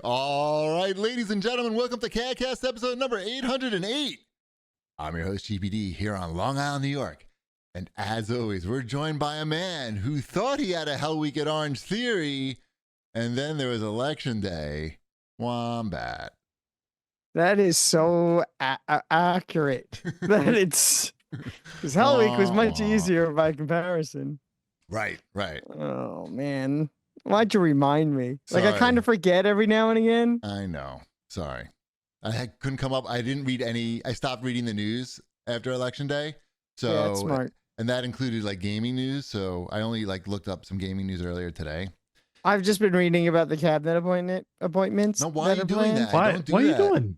All right, ladies and gentlemen, welcome to CAGcast episode number 808. I'm your host, GPD, here on Long Island, New York. And as always, we're joined by a man who thought he had a Hell Week at Orange Theory, and then there was election day. Wombat. That is so accurate. That it's because Hell Week was much easier by comparison. Right. Oh man, why'd you remind me? Sorry. Like I kind of forget every now and again. I know. Sorry. Couldn't come up. I didn't read any. I stopped reading the news after election day. So Yeah, that's smart. And that included like gaming news. So I only looked up some gaming news earlier today. I've just been reading about the cabinet appointments. No, why are you doing that? Why are you doing?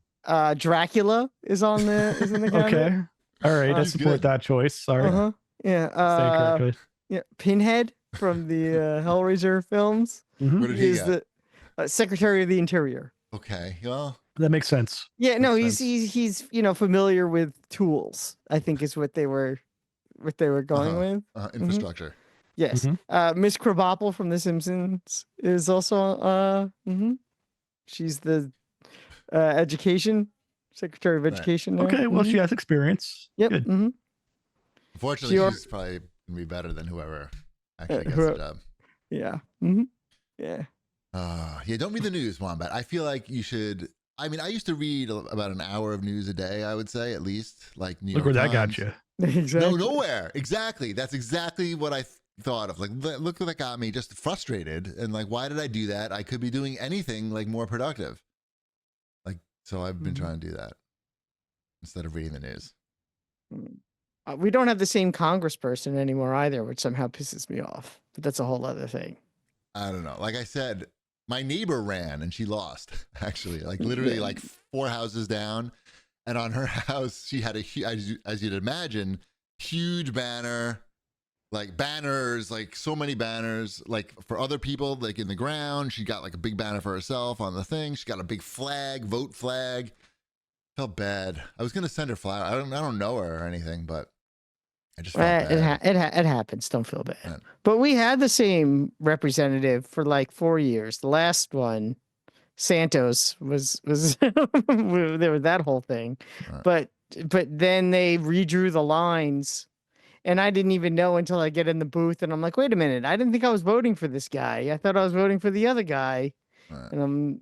Dracula is in the cabinet. Okay. All right. I support that choice. Sorry. Yeah. Saying correctly. Yeah. Pinhead from the Hellraiser films. Mm-hmm. What did he is get? the Secretary of the Interior. Okay. Well, That makes sense. Yeah. No, Makes he's familiar with tools. I think is what they were going with. Infrastructure. Yes. Miss Krabappel from The Simpsons is also she's the education secretary of education. There. Okay. Well, she has experience. Yep. Good. Unfortunately, she's probably gonna be better than whoever actually gets the job. Yeah. Yeah. Yeah. Don't read the news, Wombat. I feel like you should. I mean, I used to read about an hour of news a day. I would say at least, like New York Look where that Times. got you. Exactly. No, nowhere. Exactly. That's exactly what I thought of. Like, look what that got me. Just frustrated and like, why did I do that? I could be doing anything like more productive. Like, so I've been trying to do that instead of reading the news. We don't have the same congressperson anymore either, which somehow pisses me off. But that's a whole other thing. I don't know. Like I said, my neighbor ran and she lost. Actually, like literally, like 4 houses down. And on her house, she had as you'd imagine, huge banner, like banners, like so many banners, like for other people, like in the ground. She got like a big banner for herself on the thing. She got a big flag, vote flag. Felt bad. I was gonna send her flower. I don't know her or anything, but I just felt bad. It happens. Don't feel bad. Yeah. But we had the same representative for like 4 years. The last one, Santos, was there was that whole thing. Right. But then they redrew the lines, and I didn't even know until I get in the booth, and I'm like, wait a minute, I didn't think I was voting for this guy. I thought I was voting for the other guy. Right. And I'm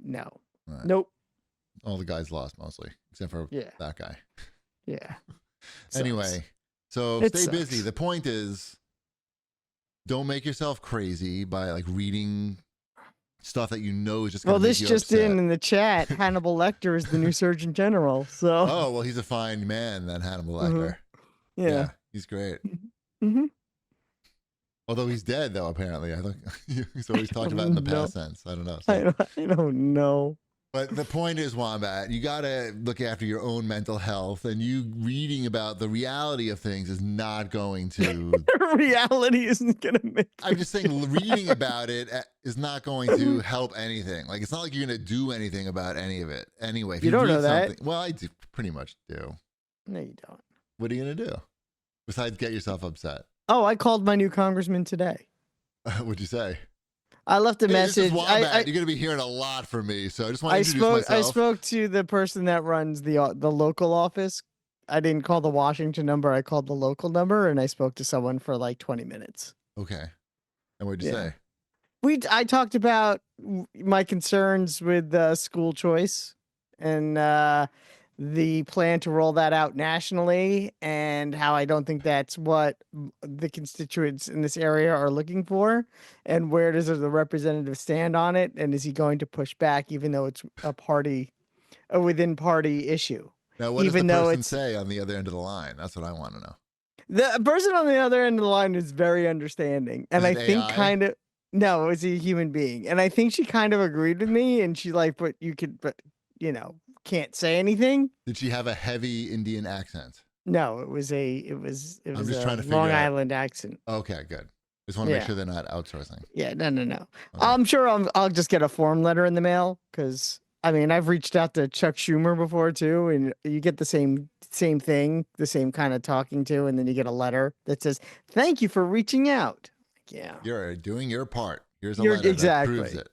Right. nope. All the guys lost mostly, except for that guy. Yeah. Anyway, so It stay busy. sucks. The point is, don't make yourself crazy by like reading stuff that you know is just going to make this you just upset. in the chat, Hannibal Lecter is the new Surgeon General. So Oh, well, he's a fine man, that Hannibal Lecter. yeah. He's great. Mm-hmm. Although he's dead, though, apparently. I think he's always talked about in the past tense. I don't know. So. I don't know. But the point is, Wombat, you got to look after your own mental health, and you reading about the reality of things is not going to. Reality isn't going to make. I'm just saying, reading about it is not going to help anything. Like, it's not like you're going to do anything about any of it. Anyway, if You don't read know that. something, well, I do, pretty much do. No, you don't. What are you going to do besides get yourself upset? Oh, I called my new congressman today. What'd you say? I left a message. This is Wombat. You're going to be hearing a lot from me, so I just want to introduce myself. I spoke to the person that runs the local office. I didn't call the Washington number. I called the local number, and I spoke to someone for like 20 minutes. Okay. And what'd you say? I talked about my concerns with school choice and the plan to roll that out nationally, and how I don't think that's what the constituents in this area are looking for, and where does the representative stand on it, and is he going to push back even though it's a within party issue? Now, what does the person say on the other end of the line? That's what I want to know. The person on the other end of the line is very understanding, and I think AI? no, it's a human being, and I think she kind of agreed with me, and she like, but can't say anything. Did she have a heavy Indian accent? No, it was I'm just trying to figure Long out. Island accent. Okay, good. Just want to make sure they're not outsourcing. Yeah, no. Okay. I'm sure I'll just get a form letter in the mail, because I mean, I've reached out to Chuck Schumer before too, and you get the same thing, the same kind of talking to, and then you get a letter that says, "Thank you for reaching out." Yeah, you're doing your part. Here's a letter that proves it.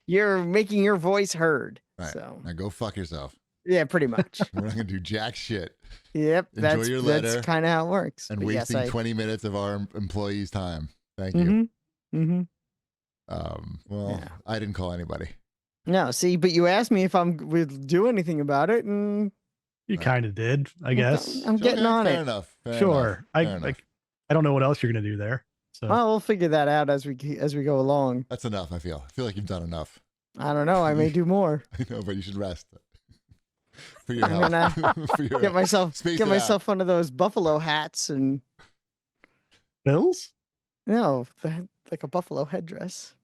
you're making your voice heard. Right. So Now go fuck yourself. yeah, pretty much. We're not gonna do jack shit. Yep. Enjoy your letter. That's kind of how it works. And But wasting yes, 20 minutes of our employees' time. Thank you. Mm-hmm. Well, Yeah. I didn't call anybody. No, see, but you asked me if would do anything about it, and You kind of did, I guess. I'm getting on fair it. enough. Fair Sure. enough. I don't know what else you're gonna do there. So Well, we'll figure that out as we go along. That's enough, I feel. I feel like you've done enough. I don't know. I may do more. I know, but you should rest. For your I'm health. gonna For your get myself Space get it myself one of those buffalo hats and Bills? like a buffalo headdress.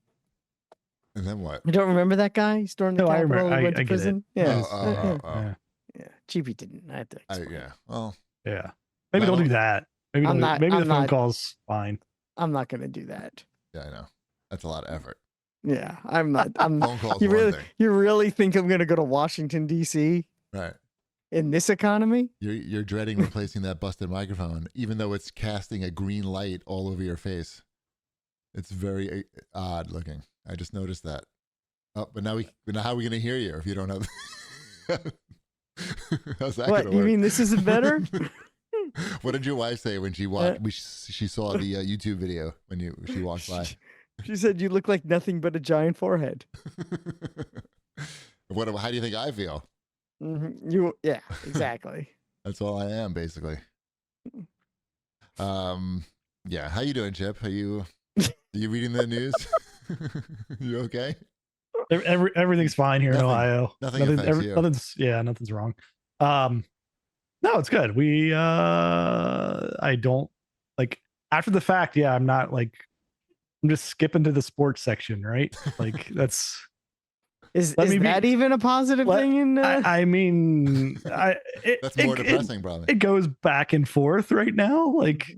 And then what? You don't remember that guy? He stormed the No, I Capitol. remember. He went I to get it. prison. Yeah. Oh. Yeah. Yeah. Chiefy didn't. I had to explain. Yeah. Well, Yeah. Maybe Well, don't do that. Maybe I'm don't not- maybe I'm the phone not- call's fine. I'm not gonna do that. yeah, I know. That's a lot of effort. Yeah, I'm not. I'm. Phone calls You one really, thing. you really think I'm gonna go to Washington D.C. Right. in this economy? You're dreading replacing that busted microphone, even though it's casting a green light all over your face. It's very odd looking. I just noticed that. Oh, but now how are we gonna hear you if you don't have? How's that What gonna you work? mean? This isn't better? What did your wife say when she watched? She saw the YouTube video when she walked by. She said you look like nothing but a giant forehead. How do you think I feel? Yeah, exactly. That's all I am, basically. Yeah. How you doing, Chip? Are you reading the news? You okay? Everything's fine here in Ohio. Nothing affects you. Nothing's wrong. No, it's good. I don't like after the fact. Yeah, I'm not like I'm just skipping to the sports section, right? Like that's Is that even a positive thing? In I mean, that's more depressing, probably. It goes back and forth right now. Like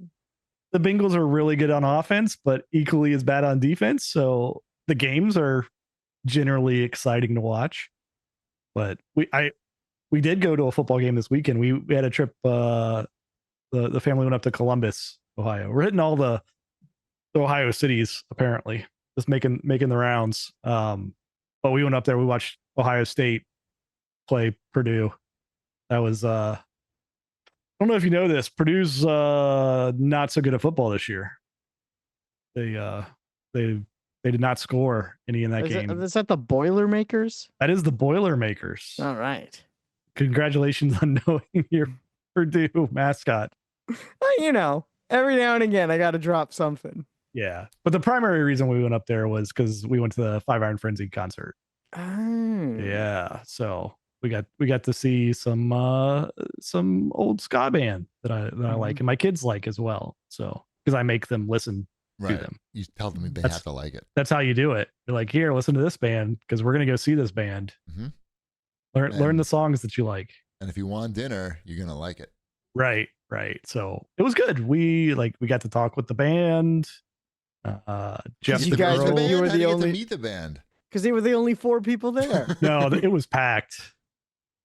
the Bengals are really good on offense, but equally as bad on defense. So the games are generally exciting to watch. But we did go to a football game this weekend. We had a trip. The family went up to Columbus, Ohio. We're hitting all the Ohio cities apparently, just making the rounds. But we went up there. We watched Ohio State play Purdue. That was I don't know if you know this. Purdue's not so good at football this year. They did not score any in that game. Is that the Boilermakers? That is the Boilermakers. All right. Congratulations on knowing your Purdue mascot. You know, every now and again I got to drop something. Yeah, but the primary reason we went up there was because we went to the Five Iron Frenzy concert. Oh. Yeah, so we got to see some old ska band that I like and my kids like as well. So because I make them listen to them. You tell them they have to like it. That's how you do it. You're like, here, listen to this band because we're gonna go see this band. Mm-hmm. Learn the songs that you like. And if you want dinner, you're gonna like it. Right. So it was good. We got to talk with the band. Jeff, You guys girl. you were How do the you get only to meet the band. because they were the only 4 people there. No, it was packed.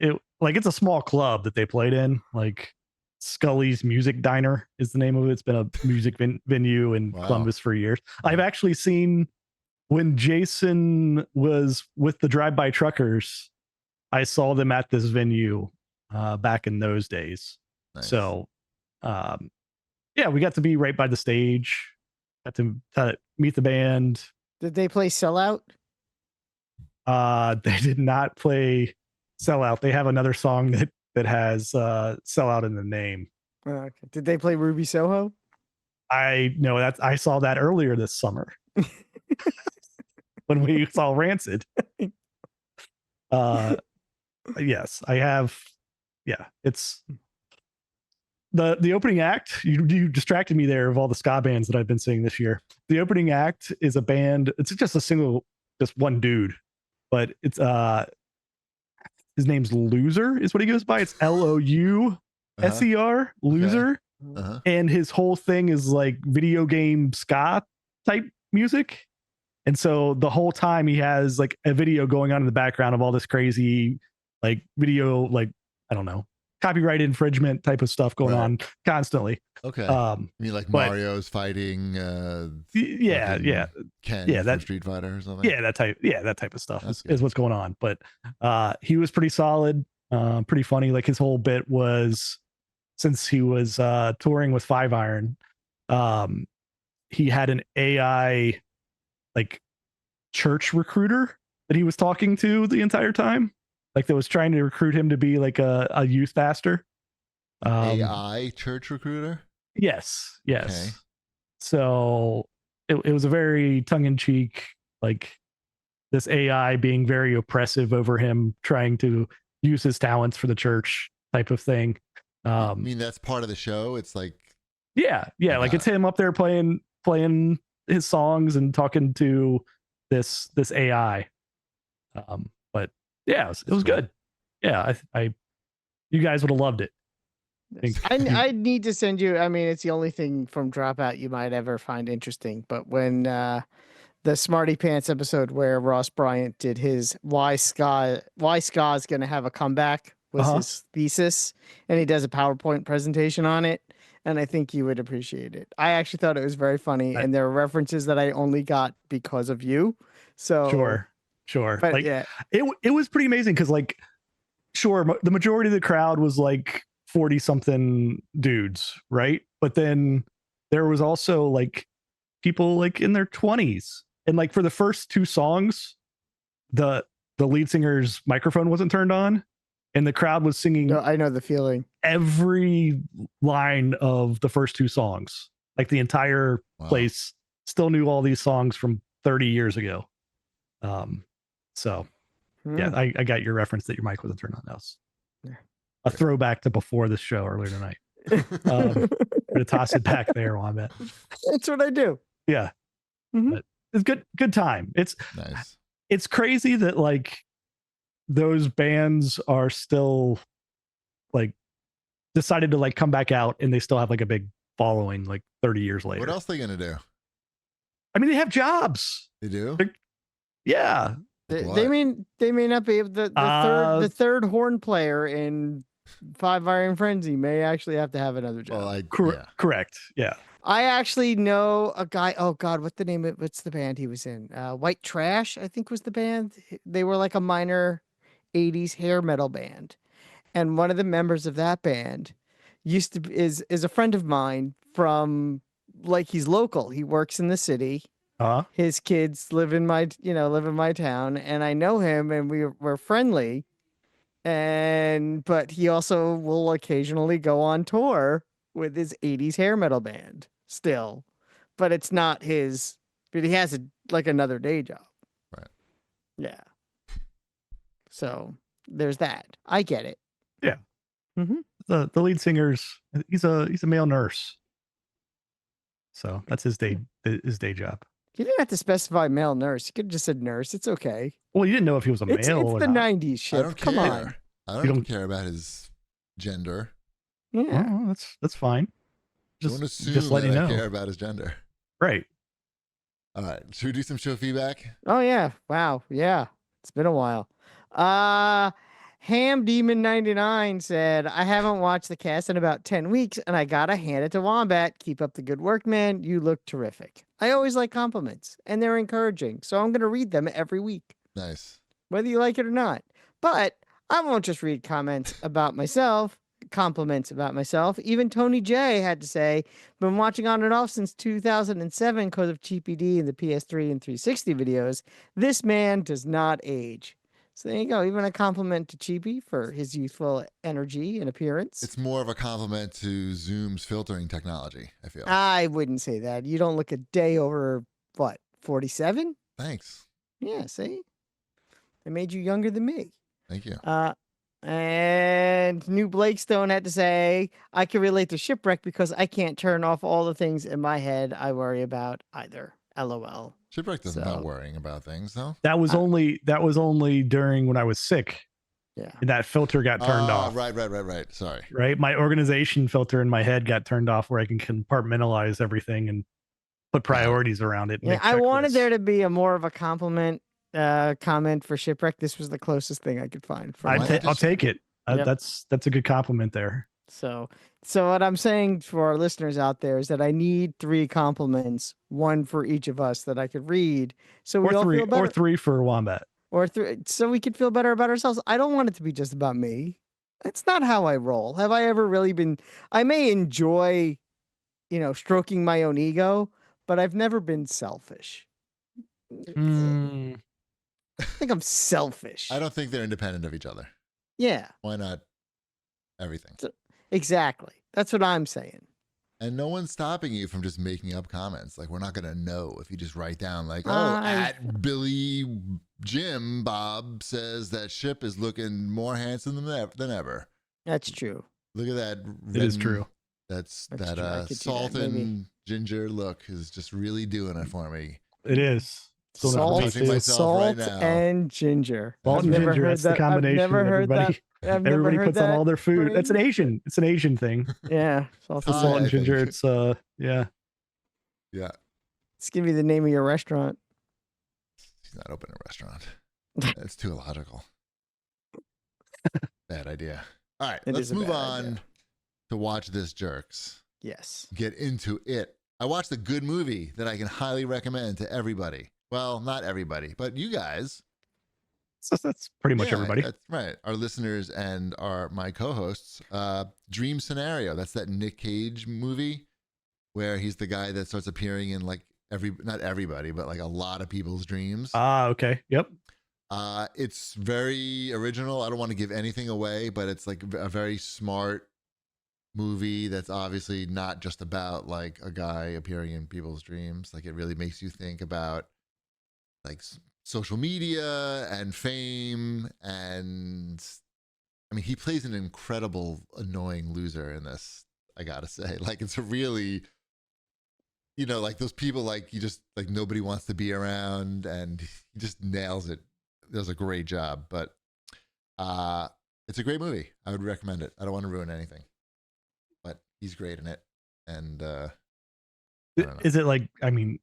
It's a small club that they played in. Like Scully's Music Diner is the name of it. It's been a music venue in Columbus for years. I've actually seen when Jason was with the Drive By Truckers. I saw them at this venue back in those days. Nice. So, yeah, we got to be right by the stage. Got to meet the band. Did they play Sellout? They did not play Sellout. They have another song that has Sellout in the name. Okay. Did they play Ruby Soho? I know that I saw that earlier this summer when we saw Rancid. Yes, I have. Yeah, it's the opening act. You distracted me there of all the ska bands that I've been seeing this year. The opening act is a band. It's just one dude, but it's his name's Loser is what he goes by. It's LOUSER, Loser. Uh-huh. And his whole thing is like video game ska type music. And so the whole time he has like a video going on in the background of all this crazy like video, like, I don't know, copyright infringement type of stuff going on constantly. Okay. You mean like Mario's fighting yeah Ken from Street Fighter or something? Yeah, that type of stuff is what's going on. But he was pretty solid, pretty funny. Like his whole bit was, since he was touring with Five Iron, he had an AI like church recruiter that he was talking to the entire time, like that was trying to recruit him to be like a youth pastor. AI church recruiter? Yes. Okay. So it was a very tongue-in-cheek, like this AI being very oppressive over him, trying to use his talents for the church type of thing. I mean, that's part of the show. It's like, yeah, like it's him up there playing his songs and talking to this AI. But yeah, it was good. Yeah, I you guys would have loved it. I need to send you. I mean, it's the only thing from Dropout you might ever find interesting. But when the Smarty Pants episode where Ross Bryant did his why Ska's going to have a comeback was his thesis, and he does a PowerPoint presentation on it, and I think you would appreciate it. I actually thought it was very funny, and there are references that I only got because of you. So sure. But like, yeah, it was pretty amazing because like, sure, the majority of the crowd was like 40 something dudes, right? But then there was also like people like in their 20s, and like for the first two songs, the lead singer's microphone wasn't turned on, and the crowd was singing. No, I know the feeling. Every line of the first two songs, like the entire place still knew all these songs from 30 years ago. So yeah, I got your reference that your mic wasn't turned on. That was a throwback to before the show earlier tonight. I'm gonna toss it back there, Wombat. That's what I do. Yeah. But it's good time. It's nice. It's crazy that like those bands are still like decided to like come back out, and they still have like a big following like 30 years later. What else are they gonna do? I mean, they have jobs. They do? Yeah. They may not be able the third horn player in Five Iron Frenzy may actually have to have another job. Well, correct. Yeah. I actually know a guy. Oh God, what's the band he was in? White Trash, I think was the band. They were like a minor 80s hair metal band. And one of the members of that band is a friend of mine from, like, he's local. He works in the city. His kids live in my town, and I know him, and we're friendly. But he also will occasionally go on tour with his 80s hair metal band still, but it's not his. But he has another day job. Right. Yeah. So there's that. I get it. Yeah. The lead singer's he's a male nurse, so that's his day job. You didn't have to specify male nurse. You could have just said nurse. It's okay. Well, you didn't know if he was a male or the not. 90s shit. I don't Come care. on. I don't care about his gender. Yeah. Oh, that's fine. Don't assume just let that you know. I care about his gender. Right. All right. Should we do some show feedback? Oh yeah. Wow. Yeah. It's been a while. Ham Demon 99 said, I haven't watched the cast in about 10 weeks, and I gotta hand it to Wombat. Keep up the good work, man. You look terrific. I always like compliments, and they're encouraging, so I'm gonna read them every week. Nice. Whether you like it or not. But I won't just read compliments about myself. Even Tony J had to say, been watching on and off since 2007 because of GPD and the PS3 and 360 videos. This man does not age. So there you go. Even a compliment to Chibi for his youthful energy and appearance. It's more of a compliment to Zoom's filtering technology, I feel. I wouldn't say that. You don't look a day over, 47? Thanks. Yeah, see? They made you younger than me. Thank you. And New Blakestone had to say, I can relate to Shipwreck because I can't turn off all the things in my head I worry about either. LOL. Shipwreck doesn't not worrying about things, though. That was only during when I was sick. Yeah. And that filter got turned off. Right. Sorry. Right. My organization filter in my head got turned off where I can compartmentalize everything and put priorities around it. Yeah, I wanted there to be more of a comment for Shipwreck. This was the closest thing I could find. I'll take it. Yep. That's a good compliment there. So what I'm saying for our listeners out there is that I need 3 compliments, 1 for each of us that I could read, so we Or all three, feel better. or 3 for Wombat. Or 3, so we could feel better about ourselves. I don't want it to be just about me. That's not how I roll. Have I ever really been? I may enjoy, stroking my own ego, but I've never been selfish. Mm, I think I'm selfish. I don't think they're independent of each other. Yeah, Why not everything? exactly. That's what I'm saying. And no one's stopping you from just making up comments. Like, we're not going to know if you just write down, like, at Billy Jim, Bob says that Ship is looking more handsome than ever. That's true. Look at that. it is true. That's true. that I could see salt that, maybe. and ginger look is just really doing it for me. It is. So Salt, touching myself right now. and ginger. Salt and Never ginger. heard That's the that. combination. I've never heard everybody that. I've never everybody heard puts on that all their food. That's an phrase. Asian. It's an Asian thing. Yeah, salt The and salt I and ginger. think. It's yeah. Yeah. It's gonna be the name of your restaurant. He's not opening a restaurant. That's too illogical. Bad idea. All right, It let's is a move bad on idea. to watch this, jerks. Yes. Get into it. I watched a good movie that I can highly recommend to everybody. Well, not everybody, but you guys. So that's pretty much Yeah, everybody. That's right. Our listeners and my co-hosts. Dream Scenario. That's that Nick Cage movie where he's the guy that starts appearing in like not everybody, but like a lot of people's dreams. Okay. Yep. It's very original. I don't want to give anything away, but it's like a very smart movie that's obviously not just about like a guy appearing in people's dreams. Like, it really makes you think about like social media and fame. And I mean, he plays an incredible annoying loser in this, I gotta say. Like, it's a really, like those people like you just like nobody wants to be around, and he just nails it. Does a great job. But it's a great movie. I would recommend it. I don't want to ruin anything, but he's great in it. And I don't know. Is it like, I mean,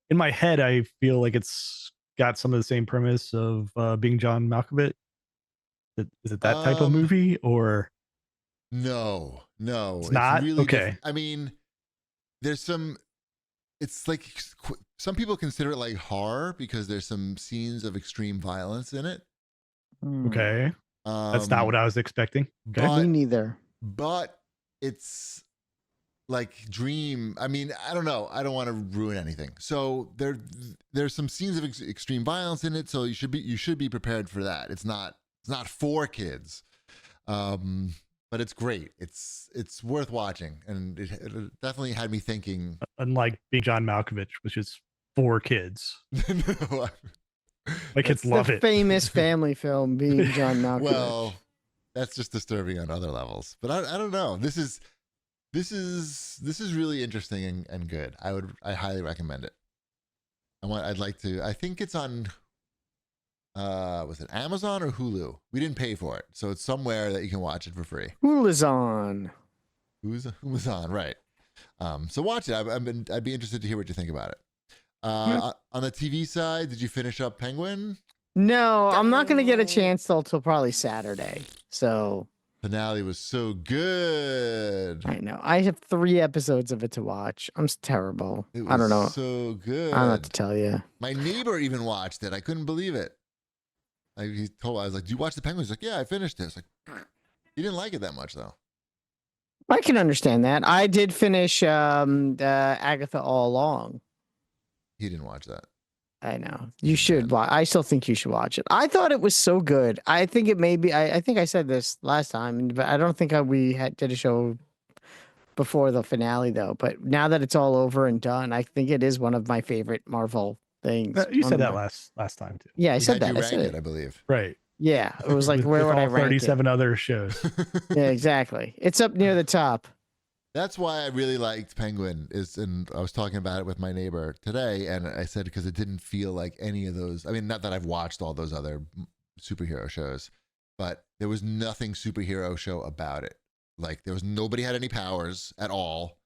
in my head, I feel like it's got some of the same premise of being John Malkovich. Is it that type of movie, or? No, It's not? really Okay. different. I mean, there's some, it's like some people consider it like horror because there's some scenes of extreme violence in it. Okay. That's not what I was expecting. Okay. Me neither. But it's like Dream. I mean, I don't know. I don't want to ruin anything. So there's some scenes of extreme violence in it. So you should be prepared for that. It's not for kids, but it's great. It's worth watching, and it definitely had me thinking. Unlike being John Malkovich, which is for kids. No, My kids love the it. famous family film, being John Malkovich. well, that's just disturbing on other levels. But I don't know. This is really interesting and good. I highly recommend it. I think it's on was it Amazon or Hulu? We didn't pay for it, so it's somewhere that you can watch it for free. Hulu's on. Who's on, right? So watch it. I'd be interested to hear what you think about it. On the TV side, did you finish up Penguin? No, I'm not going to get a chance till probably Saturday. So Finale was so good. I know. I have 3 episodes of it to watch. I'm terrible. It was I don't know. so good. I don't know what to tell you. My neighbor even watched it. I couldn't believe it. I was like, "Do you watch the Penguin?" He's like, "Yeah, I finished it." I was like, he didn't like it that much though. I can understand that. I did finish Agatha All Along. He didn't watch that. I know. You should watch. I still think you should watch it. I thought it was so good. I think it may be. I think I said this last time, but I don't think did a show before the finale though. But now that it's all over and done, I think it is one of my favorite Marvel things. You said that last time too. Yeah, I said that. You I ranked said it, it. I believe. Right. Yeah, it was like where would I rank 37 other shows. it? Yeah, exactly. It's up near the top. That's why I really liked Penguin. And I was talking about it with my neighbor today, and I said because it didn't feel like any of those. I mean, not that I've watched all those other superhero shows, but there was nothing superhero show about it. Like nobody had any powers at all.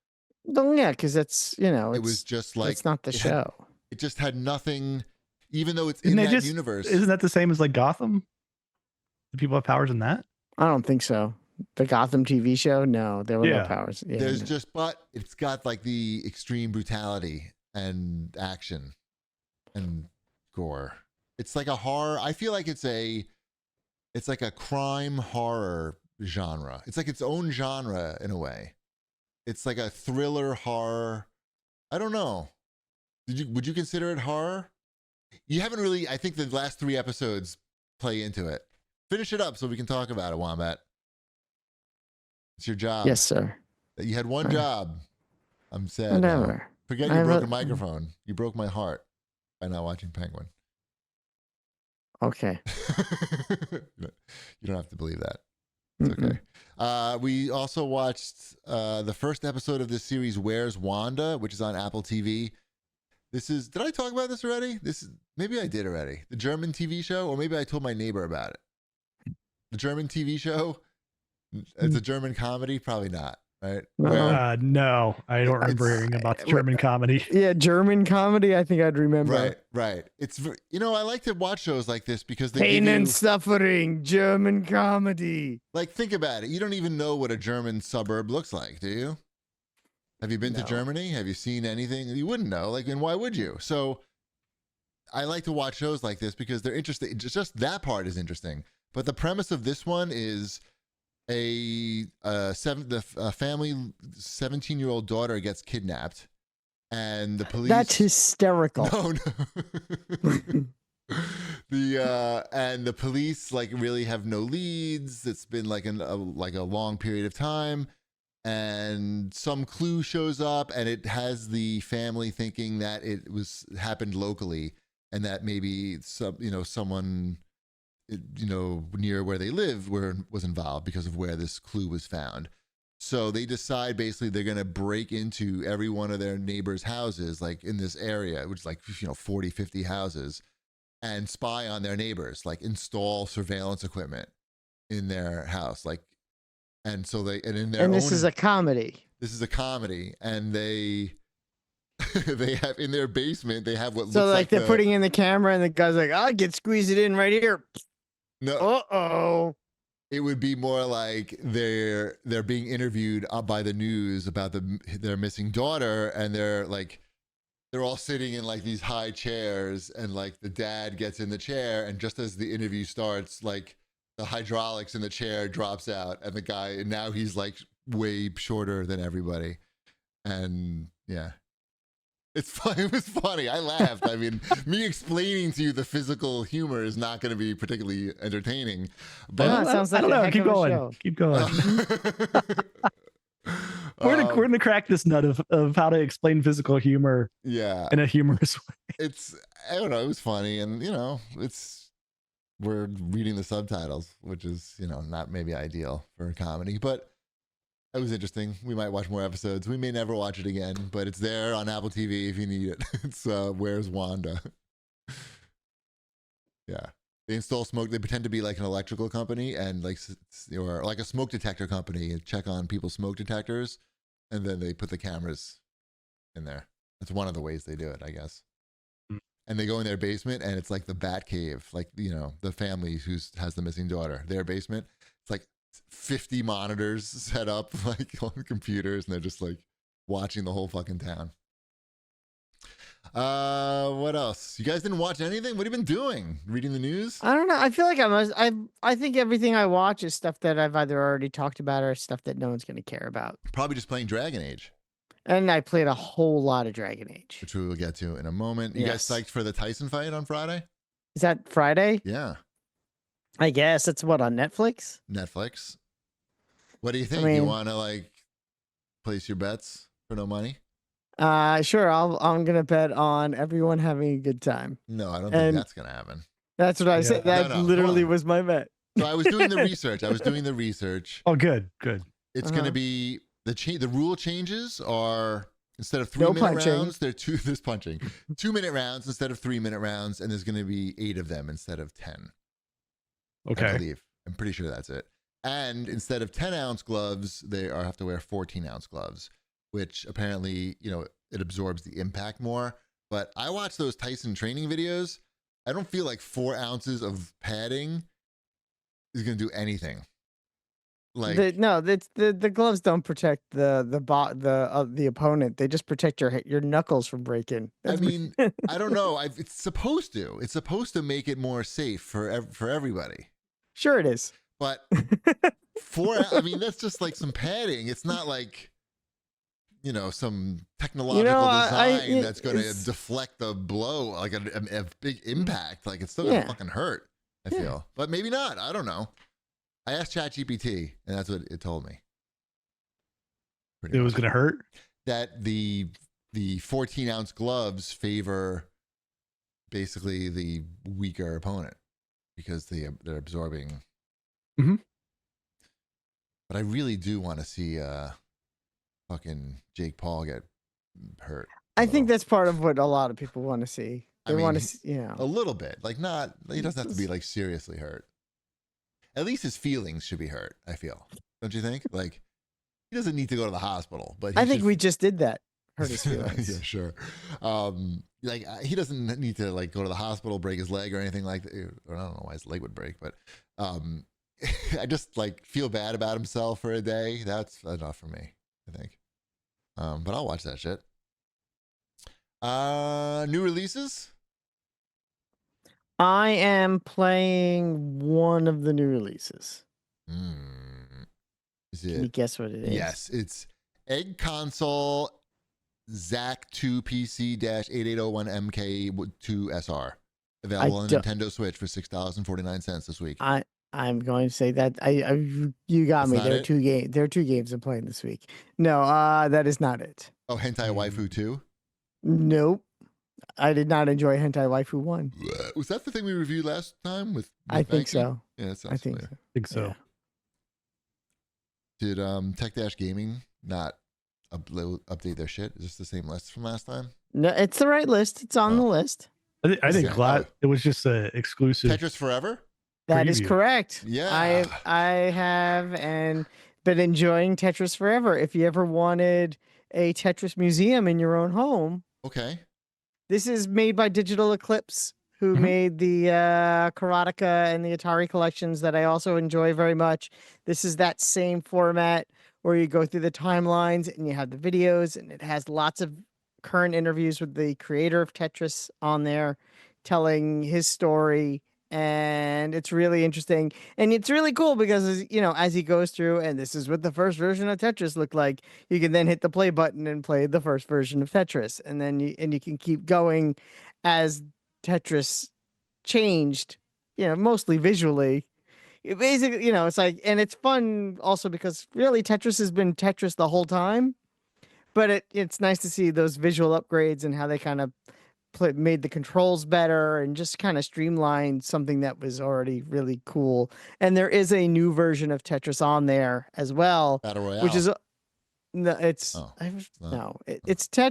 Well, yeah, because it's It was just like it's not the show. It just had nothing, even though it's Isn't in it that universe. Isn't that the same as like Gotham? Do people have powers in that? I don't think so. The Gotham TV show? No, there were no Yeah. powers. Yeah, There's no. just, but it's got like the extreme brutality and action and gore. It's like a horror. I feel like it's like a crime horror genre. It's like its own genre in a way. It's like a thriller horror. I don't know. Would you consider it horror? You haven't really. I think the last 3 episodes play into it. Finish it up so we can talk about it, Wombat. It's your job. Yes, sir. You had one job. I'm sad. Whatever. Now. Forget I your have broken a- microphone. You broke my heart by not watching Penguin. Okay. You don't have to believe that. It's okay. We also watched the first episode of this series, Where's Wanda, which is on Apple TV. Did I talk about this already? Maybe I did already. The German TV show, or maybe I told my neighbor about it. The German TV show, it's a German comedy, probably not, right? No, I don't remember hearing about the German comedy. Yeah, German comedy. I think I'd remember. Right. It's I like to watch shows like this because they Pain give and you, suffering, German comedy. like, think about it. You don't even know what a German suburb looks like, do you? Have you been to No. Germany? Have you seen anything? You wouldn't know. Like, and why would you? So I like to watch shows like this because they're interesting. Just that part is interesting. But the premise of this one is a family 17-year-old daughter gets kidnapped, and the police. That's hysterical. No. The police like really have no leads. It's been like a long period of time, and some clue shows up, and it has the family thinking that it happened locally, and that maybe someone near where they live was involved because of where this clue was found. So they decide basically they're going to break into every one of their neighbors' houses, like in this area, which is like 40, 50 houses, and spy on their neighbors, like install surveillance equipment in their house, like, and so This is a comedy. This is a comedy, and they have in their basement they have what So looks like they're putting in the camera, and the guy's like, "I'll squeeze it in right here." no. Uh-oh. It would be more like they're being interviewed by the news about their missing daughter, and they're all sitting in like these high chairs, and like the dad gets in the chair, and just as the interview starts, like the hydraulics in the chair drops out, and the guy, and now he's like way shorter than everybody, and yeah. It's fun. It was funny. I laughed. I mean, me explaining to you the physical humor is not going to be particularly entertaining. But it sounds like I don't a know. heck Keep of a going. show. Keep going. We're gonna crack this nut of how to explain physical humor. Yeah, in a humorous way. I don't know. It was funny, and we're reading the subtitles, which is not maybe ideal for a comedy, but it was interesting. We might watch more episodes. We may never watch it again, but it's there on Apple TV if you need it. It's Where's Wanda? Yeah. They install smoke. They pretend to be like an electrical company and or like a smoke detector company and check on people's smoke detectors. And then they put the cameras in there. That's one of the ways they do it, I guess. And they go in their basement, and it's like the Bat Cave, like, the family who has the missing daughter, their basement. It's like 50 monitors set up like on computers, and they're just like watching the whole fucking town. What else? You guys didn't watch anything? What have you been doing? Reading the news? I don't know. I feel like I think everything I watch is stuff that I've either already talked about or stuff that no one's going to care about. Probably just playing Dragon Age. And I played a whole lot of Dragon Age. Which we will get to in a moment. You guys psyched for the Tyson fight on Friday? Is that Friday? Yeah. I guess. It's what, on Netflix? Netflix. What do you think? You want to place your bets for no money? Sure. I'm gonna bet on everyone having a good time. No, I don't think that's gonna happen. That's what I said. That literally was my bet. So I was doing the research. Oh, good. It's gonna be the rule changes are instead of 3-minute rounds, there's punching. 2-minute rounds instead of 3-minute rounds, and there's gonna be 8 of them instead of 10. Okay. I believe. I'm pretty sure that's it. And instead of 10-ounce gloves, they have to wear 14-ounce gloves, which apparently, it absorbs the impact more. But I watch those Tyson training videos. I don't feel like 4 ounces of padding is going to do anything. Like, No, the gloves don't protect the opponent. They just protect your knuckles from breaking. I mean, I don't know. It's supposed to. It's supposed to make it more safe for everybody. Sure, it is. But I mean, that's just like some padding. It's not like, some technological design that's going to deflect the blow, like a big impact. Like, it's still going to fucking hurt, I feel. But maybe not. I don't know. I asked ChatGPT, and that's what it told me. It was going to hurt? That the 14-ounce gloves favor basically the weaker opponent because they're absorbing. Mm-hmm. But I really do want to see fucking Jake Paul get hurt. I think that's part of what a lot of people want to see. They want to see, a little bit. Like, not, he doesn't have to be like seriously hurt. At least his feelings should be hurt, I feel. Don't you think? Like, he doesn't need to go to the hospital, but I think we just did that. Hurt his feelings. Yeah, sure. Like, he doesn't need to like go to the hospital, break his leg or anything like that. Or I don't know why his leg would break, but I just like feel bad about himself for a day. That's enough for me, I think. But I'll watch that shit. New releases? I am playing one of the new releases. Is Can you guess what it is? Yes, it's Egg Console ZAC2 PC-8801MK2SR. Available on Nintendo Switch for $6.49 this week. I'm going to say that you got me. There are two games I'm playing this week. No, that is not it. Oh, Hentai Waifu 2? Nope. I did not enjoy Hentai Waifu 1. Was that the thing we reviewed last time with I think so. Yeah, that sounds I think familiar. so. Think so. Yeah. Did Tech Dash Gaming not update their shit? Is this the same list from last time? No, it's the right list. It's on the list. I think glad it was just an exclusive. Tetris Forever? That is correct. Yeah. I have and been enjoying Tetris Forever. If you ever wanted a Tetris museum in your own home. Okay. This is made by Digital Eclipse, who made the Karateka and the Atari collections that I also enjoy very much. This is that same format where you go through the timelines and you have the videos, and it has lots of current interviews with the creator of Tetris on there, telling his story. And it's really interesting. And it's really cool because, as he goes through, and this is what the first version of Tetris looked like, you can then hit the play button and play the first version of Tetris. And then you can keep going as Tetris changed, mostly visually. It basically, it's like, and it's fun also because really Tetris has been Tetris the whole time. But it's nice to see those visual upgrades and how they kind of made the controls better and just kind of streamlined something that was already really cool. And there is a new version of Tetris on there as well, Battle Royale. which is it's Tetris.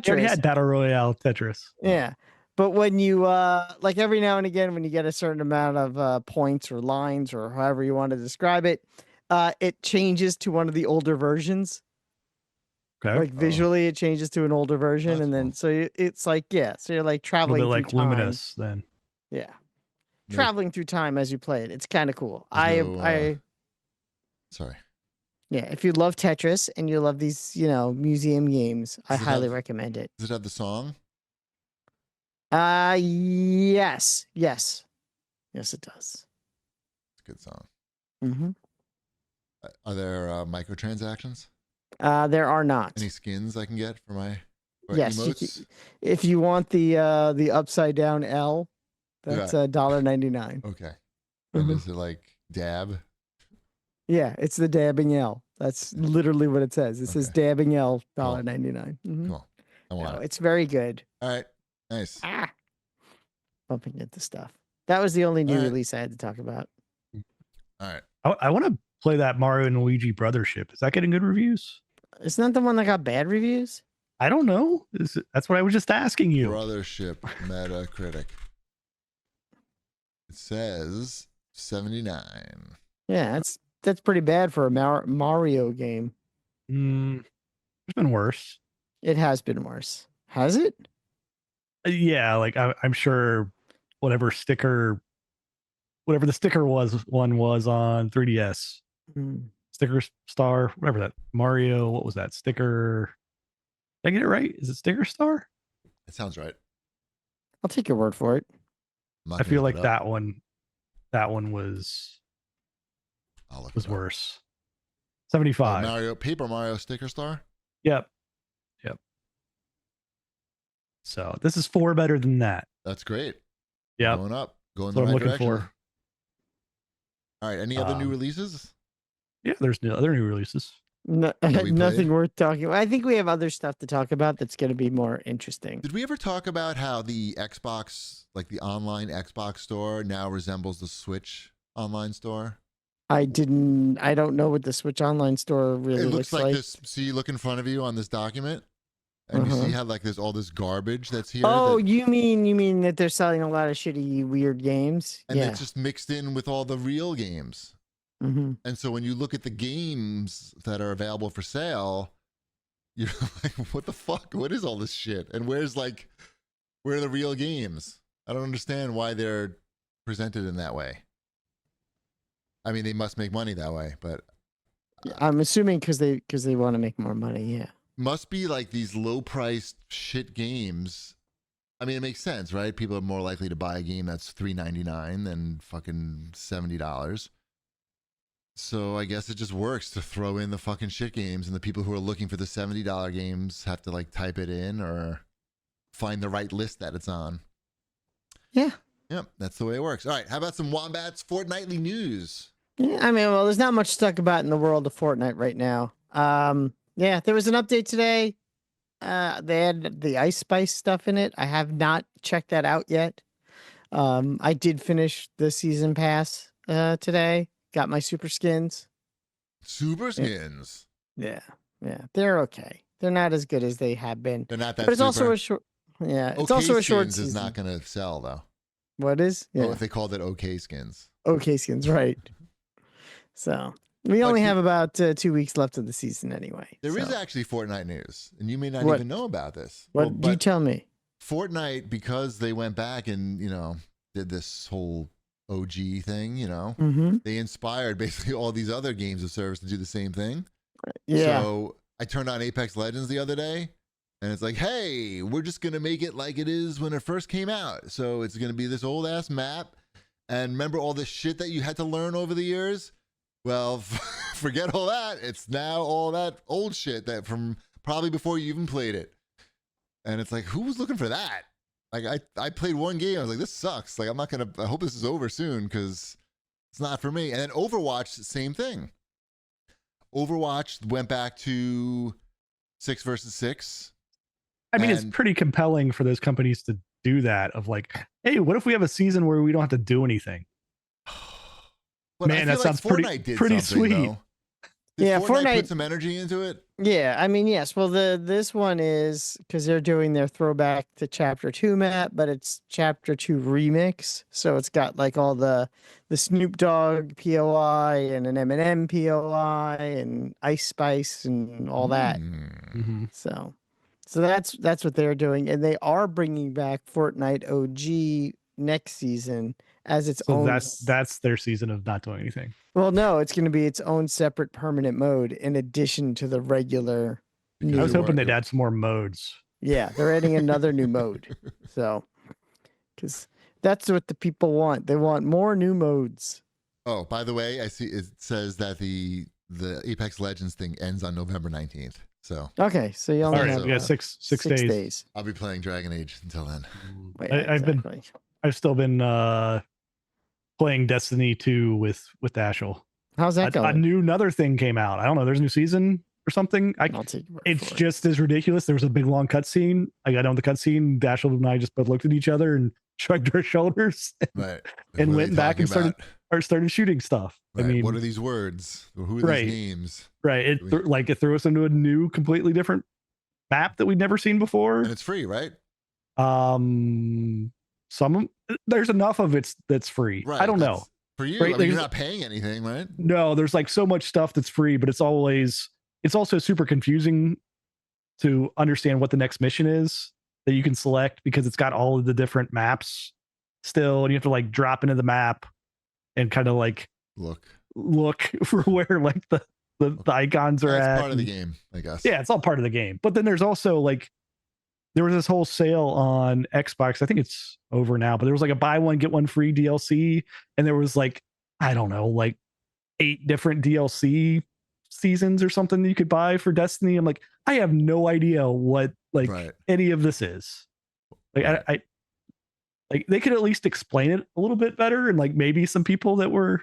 You already had Battle Royale Tetris. Yeah, but when you like every now and again when you get a certain amount of points or lines or however you want to describe it, it changes to one of the older versions. Okay. Like visually, it changes to an older version, and then so it's like so you're like traveling a little bit through like time. Luminous then. Yeah, traveling through time as you play it. It's kind of cool. Sorry. Yeah, if you love Tetris and you love these, museum games, I highly recommend it. Does it have the song? Yes, it does. It's a good song. Mm-hmm. Are there microtransactions? There are not. Any skins I can get for my yes, emotes? If you want the upside down L, that's $1.99. Okay. And is it like dab? Yeah, it's the dabbing L. That's literally what it says. It says dabbing L, $1.99. Cool. I want it. It's very good. All right. Nice. Bumping into stuff. That was the only new release I had to talk about. All right. I want to play that Mario and Luigi Brothership. Is that getting good reviews? Isn't that the one that got bad reviews? I don't know. That's what I was just asking you. Brothership Metacritic. It says 79. Yeah, that's pretty bad for a Mario game. It's been worse. It has been worse. Has it? Yeah, like I'm sure whatever the sticker was on 3DS Sticker Star, whatever that Mario. What was that sticker? Did I get it right? Is it Sticker Star? It sounds right. I'll take your word for it. I feel like that one was worse. 75. Paper Mario Sticker Star. Yep. So this is 4 better than that. That's great. Yeah, Going up, going That's the what right I'm looking direction. for. All right. Any other new releases? Yeah, there's other new releases. No, That we nothing played? worth talking about. I think we have other stuff to talk about that's going to be more interesting. Did we ever talk about how the Xbox, like the online Xbox store, now resembles the Switch online store? I don't know what the Switch Online store really It looks looks like this. See, look in front of you on this document, and you see how like there's all this garbage that's here. Oh, that, you mean that they're selling a lot of shitty, weird games? and Yeah. it's just mixed in with all the real games. Mm-hmm. And so when you look at the games that are available for sale, you're like, what the fuck? What is all this shit? And where are the real games? I don't understand why they're presented in that way. I mean, they must make money that way, but I'm assuming because they want to make more money. Yeah. must be like these low-priced shit games. I mean, it makes sense, right? People are more likely to buy a game that's $3.99 than fucking $70. So I guess it just works to throw in the fucking shit games, and the people who are looking for the $70 games have to like type it in or find the right list that it's on. Yeah. Yep, that's the way it works. All right, how about some Wombats Fortnightly news? Yeah. I mean, well, there's not much to talk about in the world of Fortnite right now. Yeah, there was an update today. They had the Ice Spice stuff in it. I have not checked that out yet. I did finish the season pass today. Got my super skins. Super skins. Yeah, they're okay. They're not as good as they have been. They're not that But it's super. also a short. Yeah, it's OK also a short skins season. is not going to sell though. What is? Yeah. Oh, if they called it OK skins. Okay, skins, right. So we only have about 2 weeks left of the season anyway. There is actually Fortnite news, and you may not What? even know about this. What Well, do you but tell me? Fortnite, because they went back and, did this whole OG thing, Mm-hmm. they inspired basically all these other games of service to do the same thing. Yeah. So I turned on Apex Legends the other day, and it's like, hey, we're just going to make it like it is when it first came out. So it's going to be this old ass map. And remember all the shit that you had to learn over the years? Well, forget all that. It's now all that old shit that from probably before you even played it. And it's like, who was looking for that? Like, I played one game. I was like, this sucks. Like, I hope this is over soon because it's not for me. And then Overwatch, same thing. Overwatch went back to 6 versus 6. I mean, it's pretty compelling for those companies to do that of like, hey, what if we have a season where we don't have to do anything? But Man, that sounds Fortnite did pretty something, sweet. though. Did Yeah, Fortnite put Fortnite- some energy into it? Yeah, I mean, yes. Well, this one is because they're doing their throwback to Chapter 2 map, but it's Chapter 2 remix. So it's got like all the Snoop Dogg POI and an Eminem POI and Ice Spice and all that. Mm-hmm. So that's what they're doing, and they are bringing back Fortnite OG next season as its So own. that's their season of not doing anything. Well, no, it's going to be its own separate permanent mode in addition to the regular. I was hoping they'd add some more modes. Yeah, they're adding another new mode. So, because that's what the people want. They want more new modes. Oh, by the way, I see it says that the Apex Legends thing ends on November 19th. So Okay, so you All only right, have we got six 6 days. days. I'll be playing Dragon Age until then. Yeah, I've still been playing Destiny 2 with Ashel. How's that going? Another thing came out. I don't know. There's a new season or something. I'll take your word It's for it. just as ridiculous. There was a big long cutscene. I got on the cutscene. Ashel and I just both looked at each other and shrugged our shoulders Right. and What are went they back and talking started shooting stuff. about? I mean, what are these words? Who are Right. these names? right? It threw us into a new, completely different map that we'd never seen before. And it's free, right? There's enough of it that's free. Right. I don't know. For you, Right, I mean, you're there's- not paying anything, right? No, there's like so much stuff that's free, but it's also super confusing to understand what the next mission is that you can select because it's got all of the different maps still, and you have to like drop into the map and kind of like Look. look for where like the icons are That's at. part of the game, I guess. Yeah, it's all part of the game. But then there's also like there was this whole sale on Xbox. I think it's over now, but there was like a buy one get one free DLC, and there was like I don't know, like 8 different DLC seasons or something that you could buy for Destiny. I'm like, I have no idea what like any of this is. Like I like they could at least explain it a little bit better, and like maybe some people that were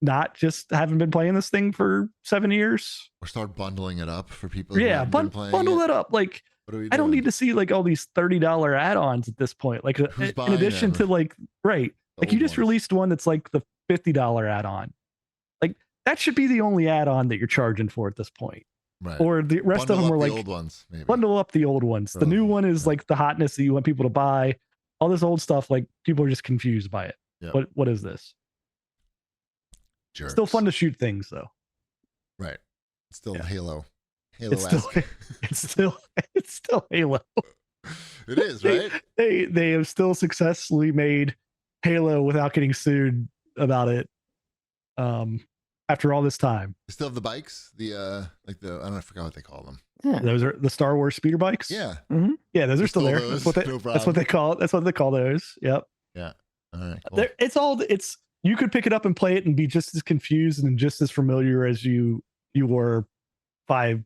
not just haven't been playing this thing for 7 years, or start bundling it up for people. Who haven't been playing bundle it. It up. Like I don't need to see like all these $30 add-ons at this point. Like in addition to like like you just released one that's like the $50 add-on. Like that should be the only add-on that you're charging for at this point. Right. Or the rest bundle of them up were the like old ones, maybe. Bundle up the old ones. The new one is like the hotness that you want people to buy. All this old stuff, like people are just confused by it. Yep. What is this? Jerks. Still fun to shoot things though. Right. It's still Halo. It's still Halo. It is, right? They have still successfully made Halo without getting sued about it. After all this time. You still have the bikes? The like the I forgot what they call them. Yeah. Those are the Star Wars speeder bikes. Yeah. Mm-hmm. Yeah, those are still there. Those. That's what they call it. That's what they call those. Yep. Yeah. All right. Cool. It's you could pick it up and play it and be just as confused and just as familiar as you were 5,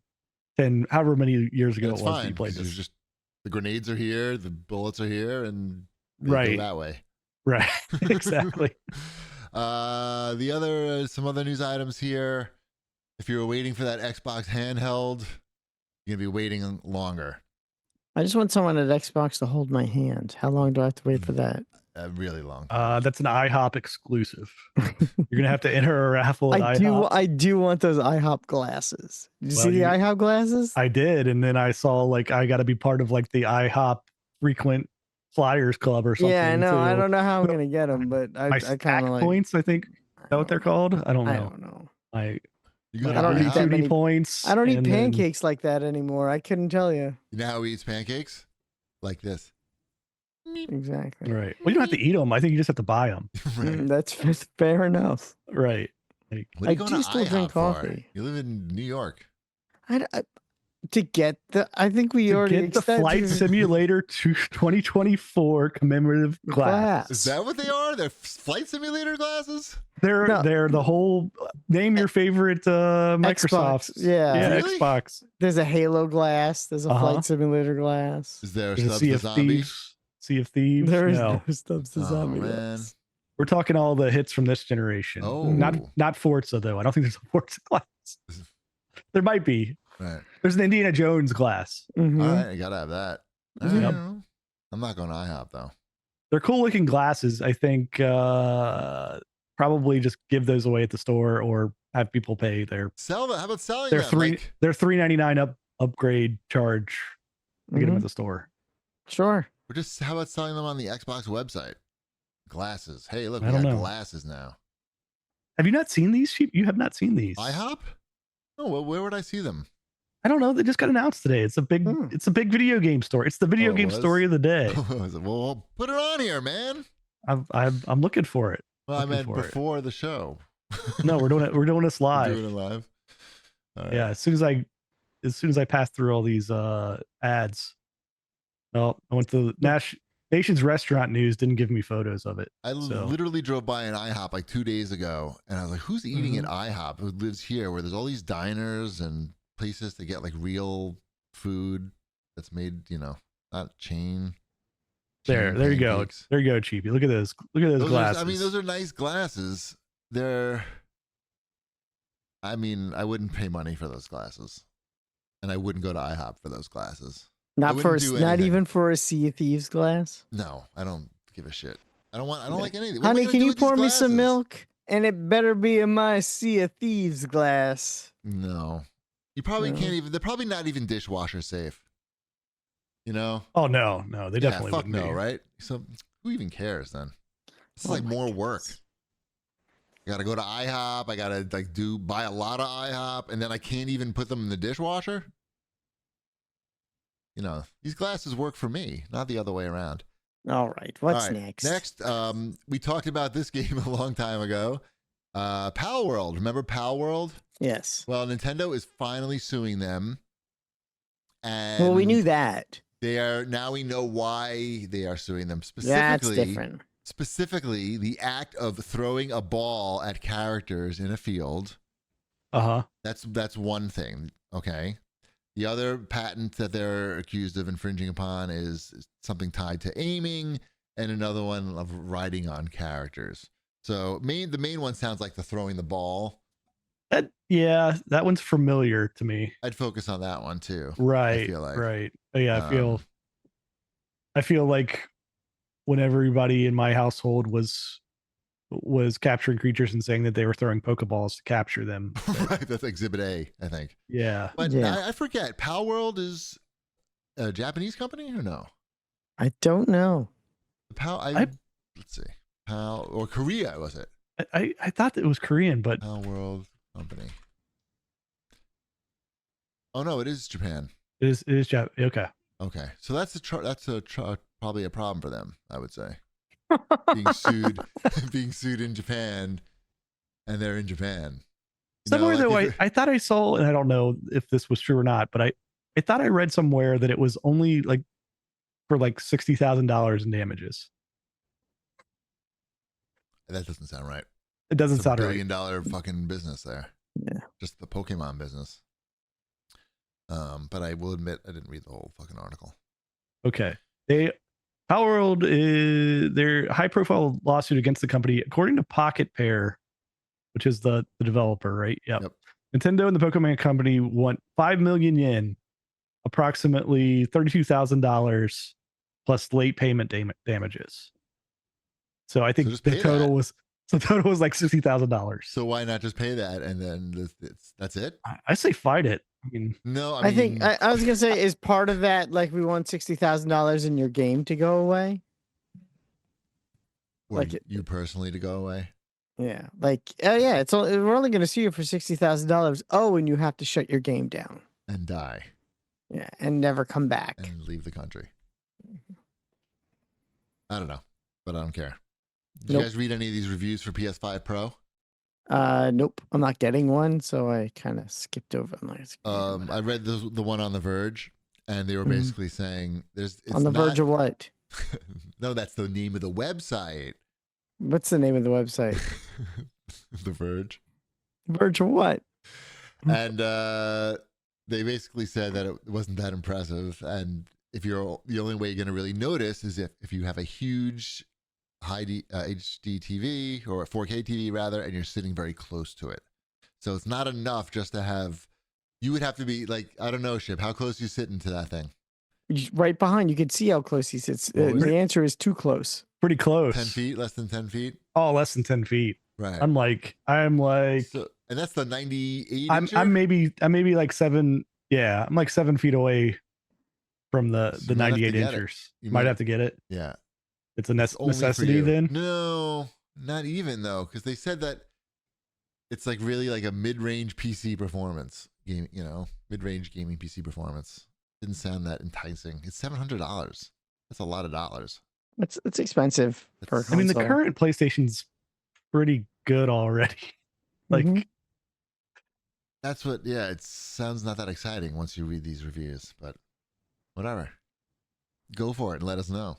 10, however many years ago it was that you played this. Just the grenades are here, the bullets are here, and they go that way. Right. Exactly. The other some other news items here. If you were waiting for that Xbox handheld, you're gonna be waiting longer. I just want someone at Xbox to hold my hand. How long do I have to wait for that? Really long. That's an IHOP exclusive. You're gonna have to enter a raffle at IHOP. I do want those IHOP glasses. Did you see the IHOP glasses? I did, and then I saw like I got to be part of like the IHOP frequent flyers club or something. Yeah, I know. Too. I don't know how I'm gonna get them, but I kind of like points. I think is that what they're called? I don't know. I don't know. I don't eat that many points. I don't eat pancakes like that anymore. I couldn't tell you. You know how he eats pancakes? Like this. Exactly. Right. Well, you don't have to eat them. I think you just have to buy them. Right. That's fair enough. Right. Like, I do still drink coffee. You live in New York. To get the, I think we already get the Flight Simulator 2024 commemorative glass. Is that what they are? They're Flight Simulator glasses? They're the whole name your favorite Microsoft. Yeah, really? Xbox. There's a Halo glass. There's a Flight Simulator glass. Is there a Stubbs the Zombie? Sea of Thieves. There is no Stubbs the Zombie. Man. We're talking all the hits from this generation. Oh, not Forza though. I don't think there's a Forza glass. There might be. Right. There's an Indiana Jones glass. Mm-hmm. All right, I gotta have that. Yep. I'm not going to IHOP though. They're cool looking glasses. I think probably just give those away at the store or have people pay their sell them. How about selling they're them? They're $3.99 upgrade charge to get them at the store. Sure. Or just how about selling them on the Xbox website? Glasses. Hey, look, we got glasses now. Have you not seen these? You have not seen these. IHOP? No, where would I see them? I don't know. They just got announced today. It's a big video game store. It's the video game story of the day. Well, put it on here, man. I'm looking for it. Well, I meant before the show. No, we're doing it. We're doing this live. We're doing it live. All right. Yeah, as soon as I pass through all these ads. Well, I went to Nation's Restaurant News. Didn't give me photos of it. I literally drove by an IHOP like 2 days ago, and I was like, "Who's eating at IHOP? Who lives here? Where there's all these diners and places to get like real food that's made, not chain." There you go. There you go, Cheapy. Look at those. Look at those glasses. Those are nice glasses. I wouldn't pay money for those glasses, and I wouldn't go to IHOP for those glasses. Not even for a Sea of Thieves glass. No, I don't give a shit. I don't like anything. Honey, can you pour me some milk? And it better be in my Sea of Thieves glass. No, you probably can't even. They're probably not even dishwasher safe. Oh no, they definitely fuck wouldn't no, be. right? So who even cares then? It's like more work. I gotta go to IHOP. I gotta buy a lot of IHOP, and then I can't even put them in the dishwasher. These glasses work for me, not the other way around. All right, what's next? Next, we talked about this game a long time ago. Pal World. Remember Pal World? Yes. Well, Nintendo is finally suing them. And Well, we knew that. now we know why they are suing them. That's different. Specifically, the act of throwing a ball at characters in a field. That's one thing. Okay. The other patent that they're accused of infringing upon is something tied to aiming, and another one of riding on characters. So the main one sounds like the throwing the ball. That one's familiar to me. I'd focus on that one too. Right. I feel like. Right. Yeah, I feel like when everybody in my household was capturing creatures and saying that they were throwing Pokeballs to capture them. Right, that's Exhibit A, I think. Yeah. But I forget. Pal World is a Japanese company or no? I don't know. Let's see. Pal or Korea, was it? I thought it was Korean, but Pal World company. Oh no, it is Japan. It is Japan. Okay, so that's probably a problem for them, I would say. being sued in Japan, and they're in Japan. Somewhere though, I thought I saw, and I don't know if this was true or not, but I thought I read somewhere that it was only like for like $60,000 in damages. That doesn't sound right. It doesn't sound right. $1 billion fucking business there. Yeah. Just the Pokemon business. But I will admit I didn't read the whole fucking article. Okay. Power World is their high-profile lawsuit against the company, according to Pocket Pair, which is the developer, right? Yep. Nintendo and the Pokemon Company want 5 million yen, approximately $32,000, plus late payment damages. So I think the total was like $60,000. So why not just pay that and then that's it? I say fight it. I mean, no, I think I was gonna say, is part of that like we want $60,000 in your game to go away? Or like you personally to go away? Yeah, like we're only gonna sue you for $60,000. Oh, and you have to shut your game down and die. Yeah, and never come back and leave the country. I don't know, but I don't care. Did you guys read any of these reviews for PS5 Pro? Nope, I'm not getting one, so I kind of skipped over. I read the one on The Verge, and they were basically saying it's on the verge of what? No, that's the name of the website. What's the name of the website? The Verge. Verge of what? And they basically said that it wasn't that impressive, and if you're the only way you're going to really notice is if you have a huge high HD TV or a 4K TV rather, and you're sitting very close to it. So it's not enough just to have. You would have to be like, I don't know, Ship. How close are you sitting to that thing? Right behind. You can see how close he sits. The answer is too close. Pretty close. 10 feet, less than 10 feet. Oh, less than 10 feet. Right. I'm like. So, and that's the 98. I'm maybe like 7. Yeah, I'm like 7 feet away from the 98 inchers. You might have to get it. Yeah. It's a necessity then? No, not even though, because they said that it's like really like a mid-range PC performance game, mid-range gaming PC performance. Didn't sound that enticing. It's $700. That's a lot of dollars. It's expensive for a console. I mean, the current PlayStation's pretty good already. Like that's what. Yeah, it sounds not that exciting once you read these reviews, but whatever. Go for it and let us know.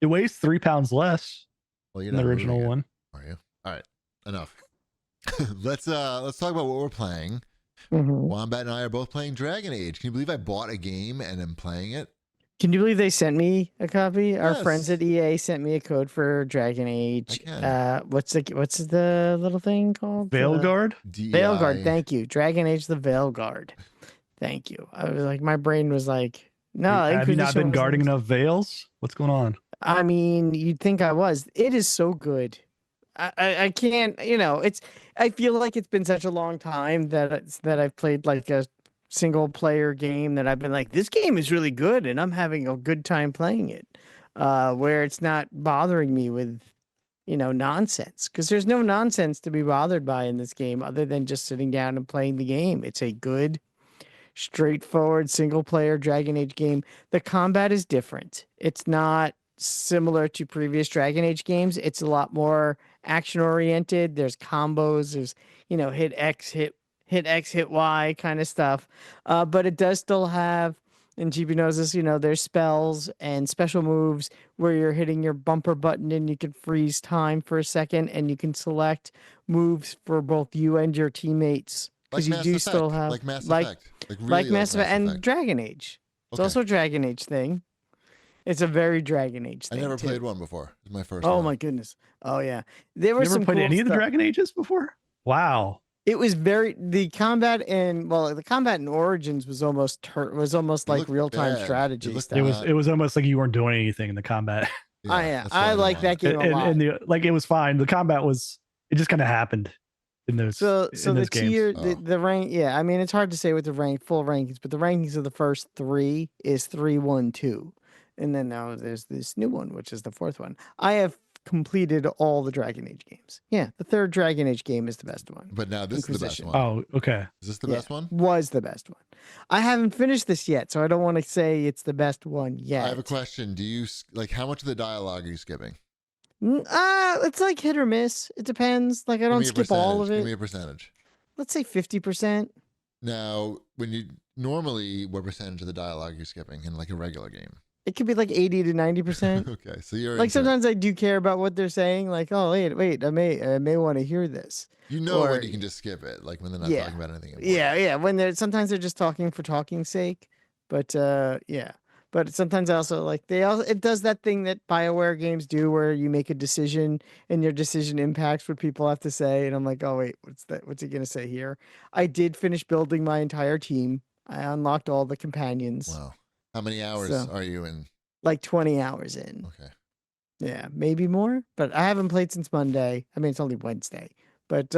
It weighs 3 pounds less than the original one. Are you? All right, enough. Let's talk about what we're playing. Wombat and I are both playing Dragon Age. Can you believe I bought a game and am playing it? Can you believe they sent me a copy? Yes. Our friends at EA sent me a code for Dragon Age. What's the little thing called? Veilguard? Veilguard, thank you. Dragon Age the Veilguard. Thank you. I was like, my brain was like, no. Have you not been guarding enough veils? What's going on? I mean, you'd think I was. It is so good. I can't, I feel like it's been such a long time that I've played like a single player game that I've been like, this game is really good and I'm having a good time playing it. Where it's not bothering me with, nonsense, because there's no nonsense to be bothered by in this game other than just sitting down and playing the game. It's a good, straightforward single player Dragon Age game. The combat is different. It's not similar to previous Dragon Age games. It's a lot more action oriented. There's combos. There's, hit X, hit hit X, hit Y kind of stuff. But it does still have, and GB knows this, there's spells and special moves where you're hitting your bumper button and you can freeze time for a second and you can select moves for both you and your teammates. Because Like you do Mass still Effect. have Like Mass Effect. Like really like Mass Effect and Effect. Dragon Age. It's Okay. also a Dragon Age thing. It's a very Dragon Age I thing. never too. played one before. It was my first Oh one. my goodness. Oh yeah. There were You ever some played cool any of the stuff. Dragon Ages before? Wow. It was the combat in Origins was almost like looked real-time bad. strategy It looked stuff. It was almost like you weren't doing anything in the combat. that's why I didn't like want that it. game a lot. And it was fine. The combat it just kind of happened in those So in the those games. tier, Oh. the rank, yeah. I mean, it's hard to say with the full rankings, but the rankings of the first 3 is 3, 1, 2, and then now there's this new one, which is the 4th one. I have completed all the Dragon Age games. Yeah, the 3rd Dragon Age game is the best one. But now this is the best Inquisition. one. Oh, okay. Is this the best one? Was the best one. I haven't finished this yet, so I don't want to say it's the best one yet. I have a question. Do you like how much of the dialogue are you skipping? It's like hit or miss. It depends. Like I don't skip all of it. Give me a percentage. Let's say 50%. Now, normally, what percentage of the dialogue you're skipping in like a regular game? It could be like 80 to 90%. Okay, so you're like sometimes I do care about what they're saying. Like, oh wait, I may want to hear this. You know when you can just skip it, like when they're not talking about anything important. Yeah. When sometimes they're just talking for talking's sake. But yeah. But sometimes I also it does that thing that BioWare games do where you make a decision and your decision impacts what people have to say. And I'm like, oh wait, what's he gonna say here? I did finish building my entire team. I unlocked all the companions. Wow. How many hours are you in? Like 20 hours in. Okay. Yeah, maybe more, but I haven't played since Monday. I mean, it's only Wednesday, but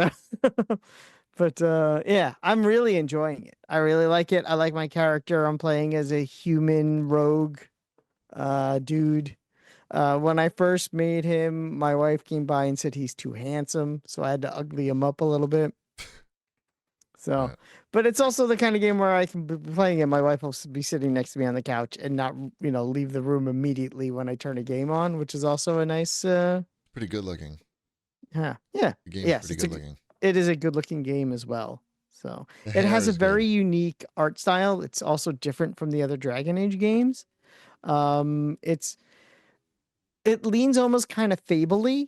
yeah, I'm really enjoying it. I really like it. I like my character. I'm playing as a human rogue dude. When I first made him, my wife came by and said he's too handsome, so I had to ugly him up a little bit. So, but it's also the kind of game where I can be playing it. My wife will be sitting next to me on the couch and not, leave the room immediately when I turn a game on, which is also a nice. Pretty good looking. Yeah. The game's pretty good looking. It is a good looking game as well. So The it has hair a is very good. unique art style. It's also different from the other Dragon Age games. It leans almost kind of Fable-y.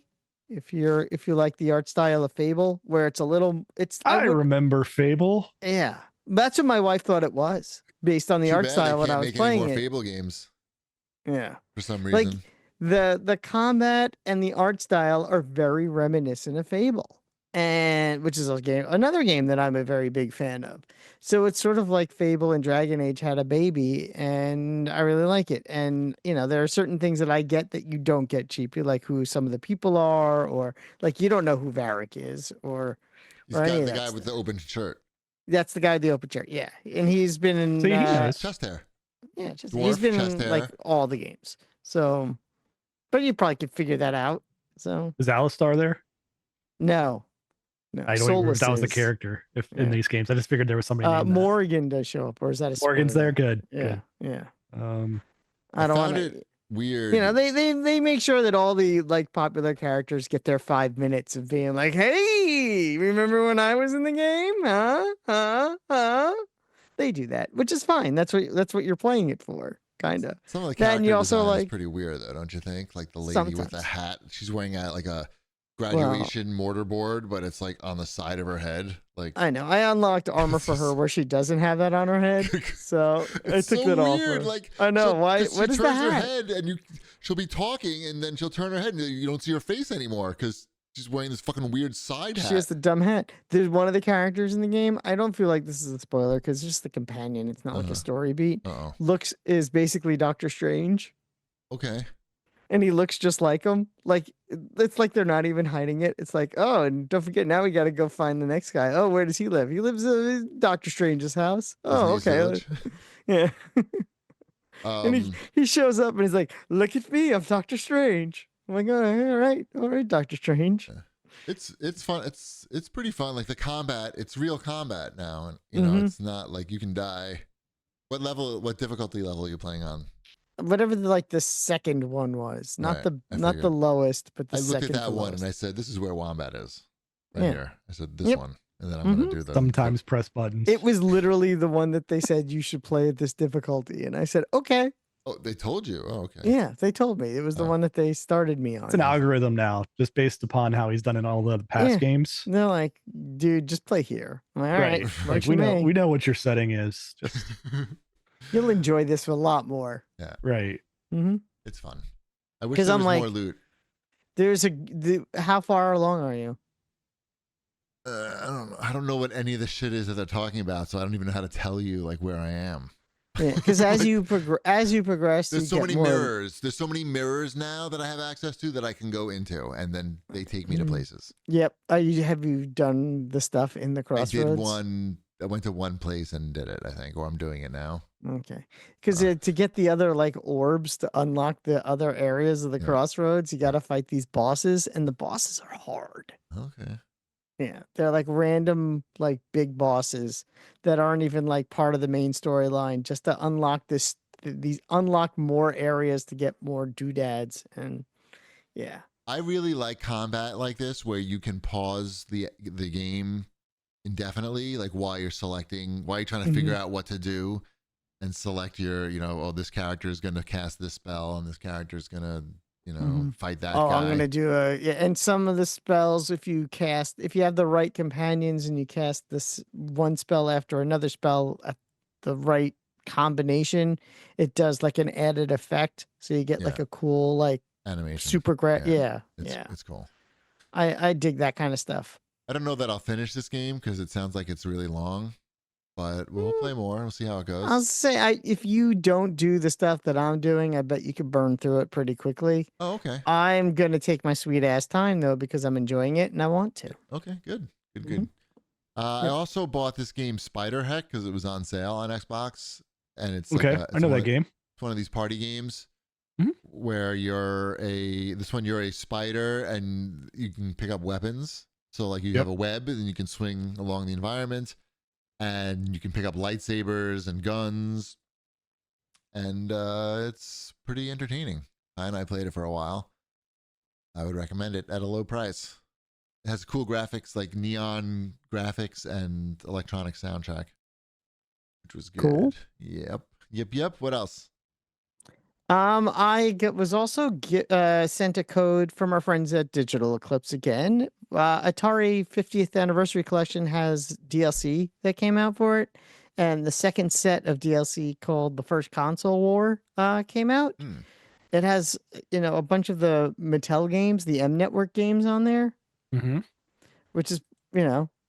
If you like the art style of Fable, where it's a little, I remember Fable. Yeah, that's what my wife thought it was based on the Too art bad style they when I can't was make any playing more it. Fable games Yeah, for some like reason. the combat and the art style are very reminiscent of Fable, and which is another game that I'm a very big fan of. So it's sort of like Fable and Dragon Age had a baby, and I really like it. And there are certain things that I get that you don't get cheaply, like who some of the people are, or like you don't know who Varric is, or He's or any got of the that guy with stuff. the open shirt. That's the guy with the open chair, yeah, and he's been in See, he knows. Chest hair. yeah, he's Dwarf, been chest in hair. like all the games. So, but you probably could figure that out. So Is Alistar there? no. I don't even remember if that was the Solus is. character in Yeah. these games. I just figured there was somebody named that. Morgan does show up, or is that a Morgan's spoiler? there. Good. Yeah, Good. yeah. I don't found want it weird. they make sure that all the like popular characters get their 5 minutes of being like, "Hey, remember when I was in the game? Huh? They do that, which is fine. That's what you're playing it for, kind of. Some of the Then character you also, design is like- pretty weird, though, don't you think? Like the lady with the Sometimes. hat, she's wearing like a graduation mortarboard, but it's like on the side of her head. Like I know. I unlocked armor for her where she doesn't have that on her head, so I it's took so that off. weird. Her. Like I know. Why? She What is turns the her hat? head, and she'll be talking, and then she'll turn her head, and you don't see her face anymore because she's wearing this fucking weird side hat. She has the dumb hat. There's one of the characters in the game. I don't feel like this is a spoiler because it's just the companion. It's not like a story beat. Uh-oh. Is basically Doctor Strange, Okay. and he looks just like him. Like it's like they're not even hiding it. It's like, oh, and don't forget, now we got to go find the next guy. Oh, where does he live? He lives in Doctor Strange's house. Oh, Disney's okay. Village. Yeah. And he shows up and he's like, look at me, I'm Doctor Strange. I'm like, all right, Doctor Strange. It's fun. It's pretty fun. Like the combat, it's real combat now, and it's not like you can die. What difficulty level are you playing on? Whatever the second one was, not Right, I the lowest, but the I second. looked at that to one lowest. and I said, "This is where Wombat is." Right Yeah. here. I said, "This Yep. one." and then I'm gonna do the Sometimes press buttons. It was literally the one that they said you should play at this difficulty, and I said, okay. Oh, they told you. Oh, okay. Yeah, they told me it was the one that they started me on. It's an algorithm now, just based upon how he's done in all the past games. They're like, dude, just play here. I'm like, all right. Like we know what your setting is. Just you'll enjoy this a lot more. Yeah. Right. Mm-hmm. It's fun. I wish there was more loot. How far along are you? I don't know what any of the shit is that they're talking about, so I don't even know how to tell you like where I am. Yeah, because as you progress, there's so many mirrors. There's so many mirrors now that I have access to that I can go into, and then they take me to places. Yep. Have you done the stuff in the Crossroads? I did one. I went to one place and did it, I think, or I'm doing it now. Okay. Because to get the other like orbs to unlock the other areas of the Crossroads, you got to fight these bosses, and the bosses are hard. Okay. Yeah, they're like random, like big bosses that aren't even like part of the main storyline. Just to unlock unlock more areas to get more doodads, and yeah. I really like combat like this, where you can pause the game indefinitely, like while you're trying to figure out what to do, and select your, this character is going to cast this spell, and this character is going to fight that guy. I'm going to do and some of the spells, if you have the right companions and you cast this one spell after another spell at the right combination, it does like an added effect. So you get like a cool, like animation. Super great. Yeah. It's cool. I dig that kind of stuff. I don't know that I'll finish this game because it sounds like it's really long. But we'll play more. We'll see how it goes. I'll say, if you don't do the stuff that I'm doing, I bet you could burn through it pretty quickly. Oh, okay. I'm going to take my sweet ass time, though, because I'm enjoying it and I want to. Okay, good. I also bought this game Spider Heck because it was on sale on Xbox. And it's I know that game. It's one of these party games where you're a spider and you can pick up weapons. So like you have a web and you can swing along the environment. And you can pick up lightsabers and guns. And it's pretty entertaining. And I played it for a while. I would recommend it at a low price. It has cool graphics, like neon graphics and electronic soundtrack, which was good. Cool. Yep. What else? I was also sent a code from our friends at Digital Eclipse again. Atari 50th Anniversary Collection has DLC that came out for it, and the second set of DLC called The First Console War came out. It has, a bunch of the Mattel games, the M Network games on there, which is,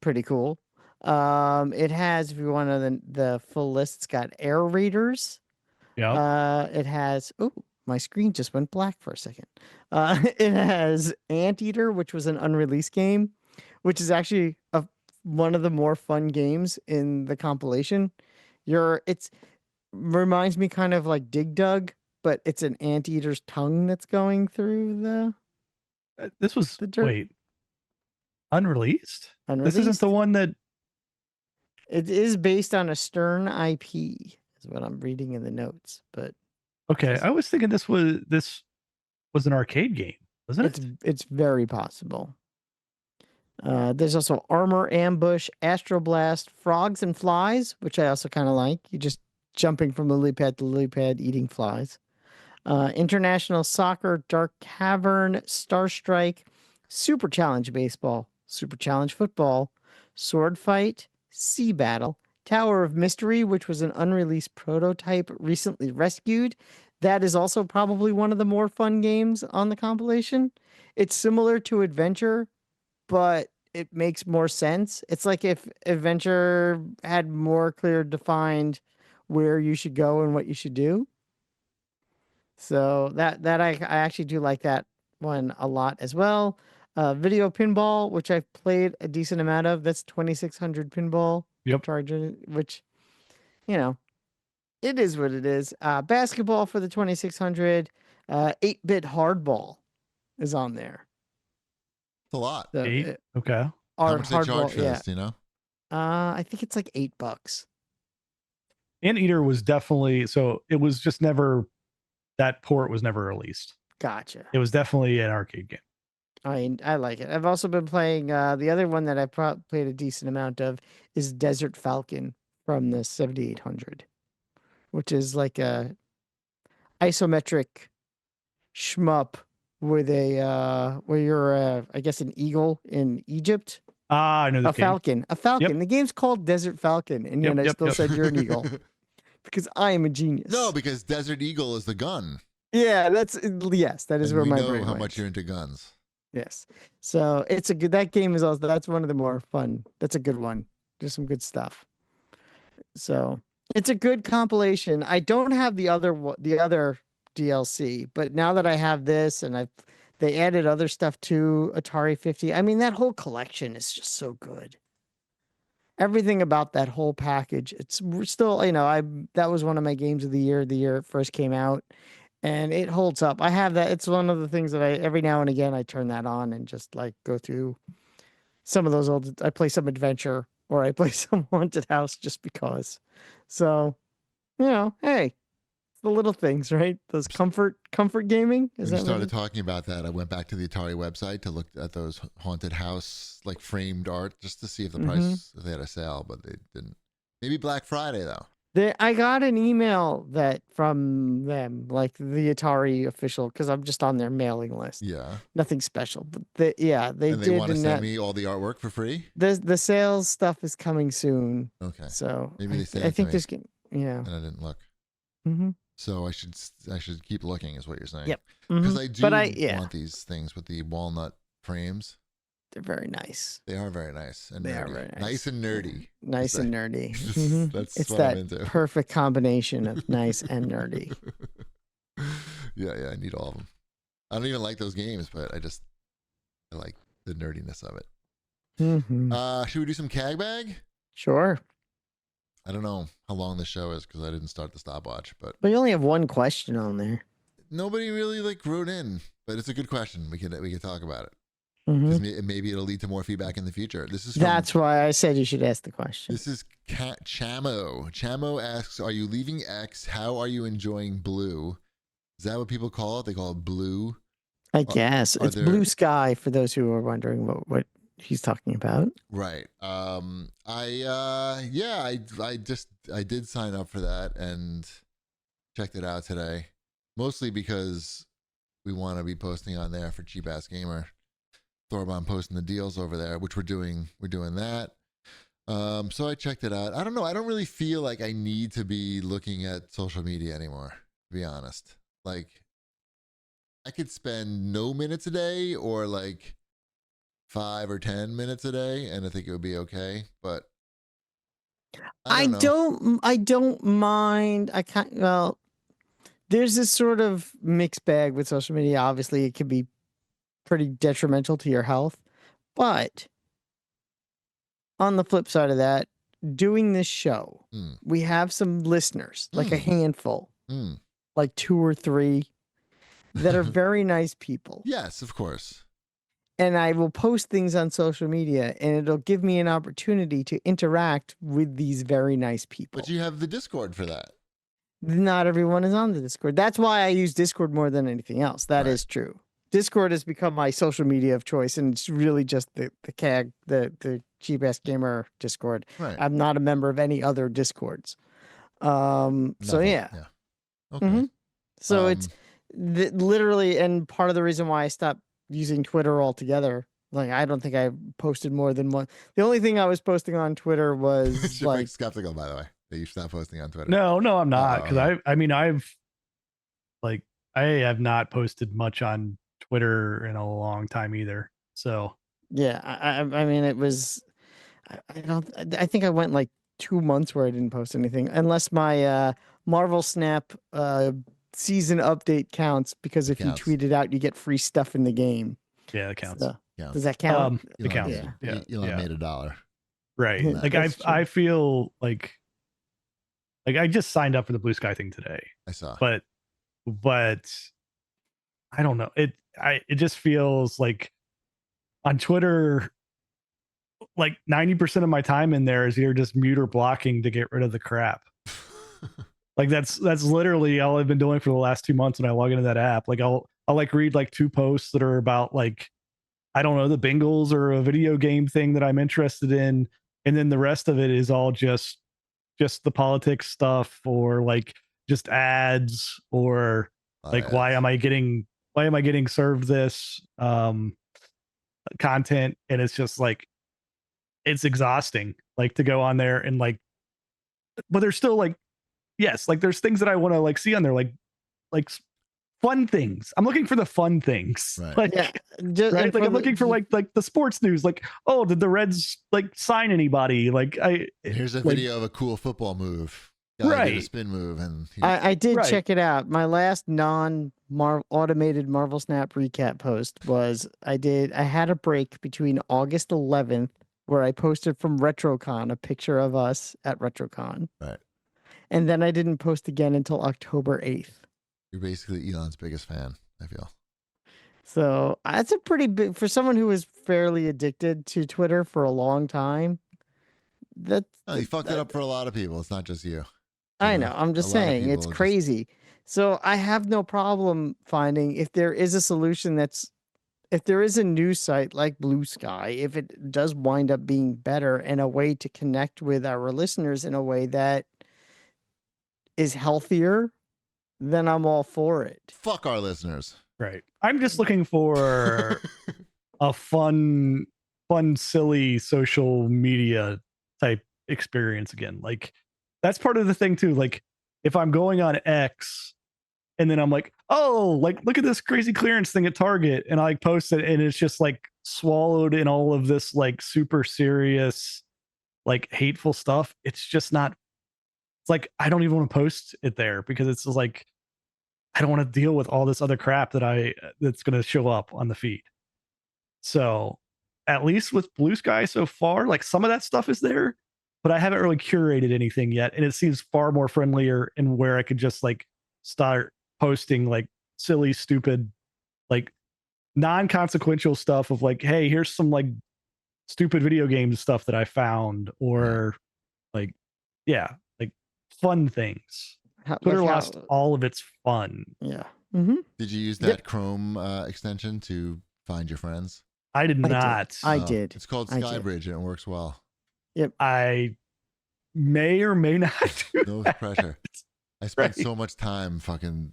pretty cool. It has, if you want the full list, it's got Air Raiders. Yeah. It has. Oh, my screen just went black for a second. It has Anteater, which was an unreleased game, which is actually one of the more fun games in the compilation. It reminds me kind of like Dig Dug, but it's an anteater's tongue that's going through the. This was unreleased. This isn't the one that. It is based on a Stern IP, is what I'm reading in the notes. But okay, I was thinking this was an arcade game, wasn't it? It's very possible. There's also Armor Ambush, Astro Blast, Frogs and Flies, which I also kind of like. You're just jumping from lily pad to lily pad, eating flies. International Soccer, Dark Cavern, Star Strike, Super Challenge Baseball, Super Challenge Football, Sword Fight, Sea Battle, Tower of Mystery, which was an unreleased prototype recently rescued. That is also probably one of the more fun games on the compilation. It's similar to Adventure, but it makes more sense. It's like if Adventure had more clear defined where you should go and what you should do. So that I actually do like that one a lot as well. Video Pinball, which I've played a decent amount of. That's 2600 Pinball. Yep. Which, it is what it is. Basketball for the 2600. 8-bit Hardball is on there. It's a lot. So okay. How much they charge for this, do you know? I think it's like $8. Anteater was definitely, so it was just never, that port was never released. Gotcha. It was definitely an arcade game. I like it. I've also been playing the other one that I played a decent amount of is Desert Falcon from the 7800, which is like a isometric shmup with a where you're I guess an eagle in Egypt. Ah, I know this A game. falcon. A falcon. Yep. The game's called Desert Falcon, and yet I still said you're an eagle because I am a genius. No, because Desert Eagle is the gun. Yeah, that is And where we my know brain how went. much you're into guns. Yes. So it's a good, that game is also, that's one of the more fun. That's a good one. There's some good stuff. So it's a good compilation. I don't have the other DLC, but now that I have this and they added other stuff to Atari 50. I mean, that whole collection is just so good. Everything about that whole package. It's still, that was one of my games of the year it first came out. And it holds up. I have that. It's one of the things that every now and again, I turn that on and just like go through some of those I play some adventure or I play some haunted house just because. So, hey, it's the little things, right? Those comfort gaming. When you started talking about that, I went back to the Atari website to look at those haunted house, like framed art, just to see if the price, if they had a sale, but they didn't. Maybe Black Friday though. I got an email from them, like the Atari official, because I'm just on their mailing list. Yeah. Nothing special, but they and they want to send me all the artwork for free. The sales stuff is coming soon. Okay. So maybe they say I think there's and I didn't look. Mm-hmm. So I should keep looking, is what you're saying. Yep. Because I do want these things with the walnut frames. They're very nice. They are very nice and they nerdy. Are very nice. Nice and nerdy. Nice and nerdy. That's it's what that I'm into. Perfect combination of nice and nerdy. Yeah, I need all of them. I don't even like those games, but I like the nerdiness of it. Mm-hmm. Should we do some CAG bag? Sure. I don't know how long the show is because I didn't start the stopwatch, but you only have one question on there. Nobody really wrote in, but it's a good question. We could talk about it. Maybe it'll lead to more feedback in the future. That's why I said you should ask the question. This is Chamo. Chamo asks, "Are you leaving X? How are you enjoying Blue?" Is that what people call it? They call it Blue. I guess it's Blue Sky for those who are wondering what he's talking about. Right. I did sign up for that and checked it out today, mostly because we want to be posting on there for Cheap Ass Gamer. Thorbon posting the deals over there, which we're doing that. So I checked it out. I don't know. I don't really feel like I need to be looking at social media anymore, to be honest. Like, I could spend no minutes a day or like 5 or 10 minutes a day, and I think it would be okay. But I don't mind. There's this sort of mixed bag with social media. Obviously, it can be pretty detrimental to your health, but on the flip side of that, doing this show, we have some listeners, like a handful, like 2 or 3, that are very nice people. Yes, of course. And I will post things on social media, and it'll give me an opportunity to interact with these very nice people. But you have the Discord for that. Not everyone is on the Discord. That's why I use Discord more than anything else. That is true. Discord has become my social media of choice, and it's really just the CAG, the Cheap Ass Gamer Discord. Right. I'm not a member of any other Discords. So yeah. Okay. So it's literally, and part of the reason why I stopped using Twitter altogether. Like, I don't think I posted more than one. The only thing I was posting on Twitter was You're skeptical, by the way, that you stopped posting on Twitter. No, I'm not, because I have not posted much on Twitter in a long time either. So yeah, I mean, it was, I think I went like 2 months where I didn't post anything, unless my Marvel Snap season update counts, because if you tweet it out, you get free stuff in the game. Yeah, it counts. So, does that count? It counts. Yeah. Elon made $1. Right. Like I feel like I just signed up for the Blue Sky thing today. I saw. But I don't know. It just feels like on Twitter, like 90% of my time in there is either just mute or blocking to get rid of the crap. Like that's literally all I've been doing for the last 2 months when I log into that app. Like I'll like read like 2 posts that are about like I don't know, the Bengals or a video game thing that I'm interested in, and then the rest of it is all just the politics stuff, or like just ads, or like why am I getting served this content, and it's just like it's exhausting, like to go on there and like, but there's still like, yes, like there's things that I want to like see on there, like fun things. I'm looking for the fun things, Right. like Yeah, right, like I'm looking for like the sports news, like, oh, did the Reds like sign anybody, like Here's a like, video of a cool football move. Guy did a right, spin move, and I did Right. check it out. My last automated Marvel Snap recap post was I had a break between August 11th, where I posted from RetroCon a picture of us at RetroCon. Right. And then I didn't post again until October 8th. You're basically Elon's biggest fan, I feel. So that's a pretty big, for someone who was fairly addicted to Twitter for a long time. No, you fucked it up for a lot of people. It's not just you. I know. I'm just a lot of saying it's people just- crazy. So I have no problem finding if there is a solution if there is a news site like Blue Sky, if it does wind up being better and a way to connect with our listeners in a way that is healthier, then I'm all for it. Fuck our listeners. right. I'm just looking for a fun, silly social media type experience again. Like that's part of the thing too. Like if I'm going on X and then I'm like, oh, like look at this crazy clearance thing at Target, and I like post it, and it's just like swallowed in all of this like super serious, like hateful stuff. It's just not. It's like I don't even want to post it there because it's just like I don't want to deal with all this other crap that's going to show up on the feed. So at least with Blue Sky so far, like some of that stuff is there, but I haven't really curated anything yet. And it seems far more friendlier, and where I could just like start posting like silly, stupid, like non-consequential stuff of like, hey, here's some like stupid video game stuff that I found, or like, yeah, like fun things. Twitter lost all of its fun. Yeah. Mm-hmm. Did you use that Chrome extension to find your friends? I did not. I did. It's called Skybridge, and it works well. Yep. I may or may not do No that. pressure. I spent so much time fucking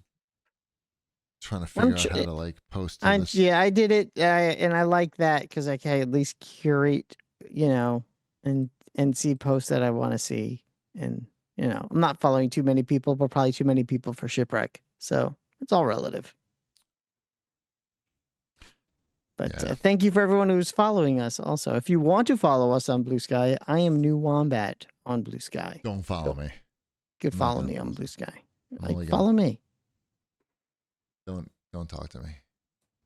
trying to figure out how to like post. Yeah, I did it, and I like that because I can at least curate, and see posts that I want to see, and I'm not following too many people, but probably too many people for Shipwreck. So it's all relative. But thank you for everyone who's following us. Also, if you want to follow us on Blue Sky, I am New Wombat on Blue Sky. Don't follow me. You could follow me on Blue Sky. Like, follow me. Don't talk to me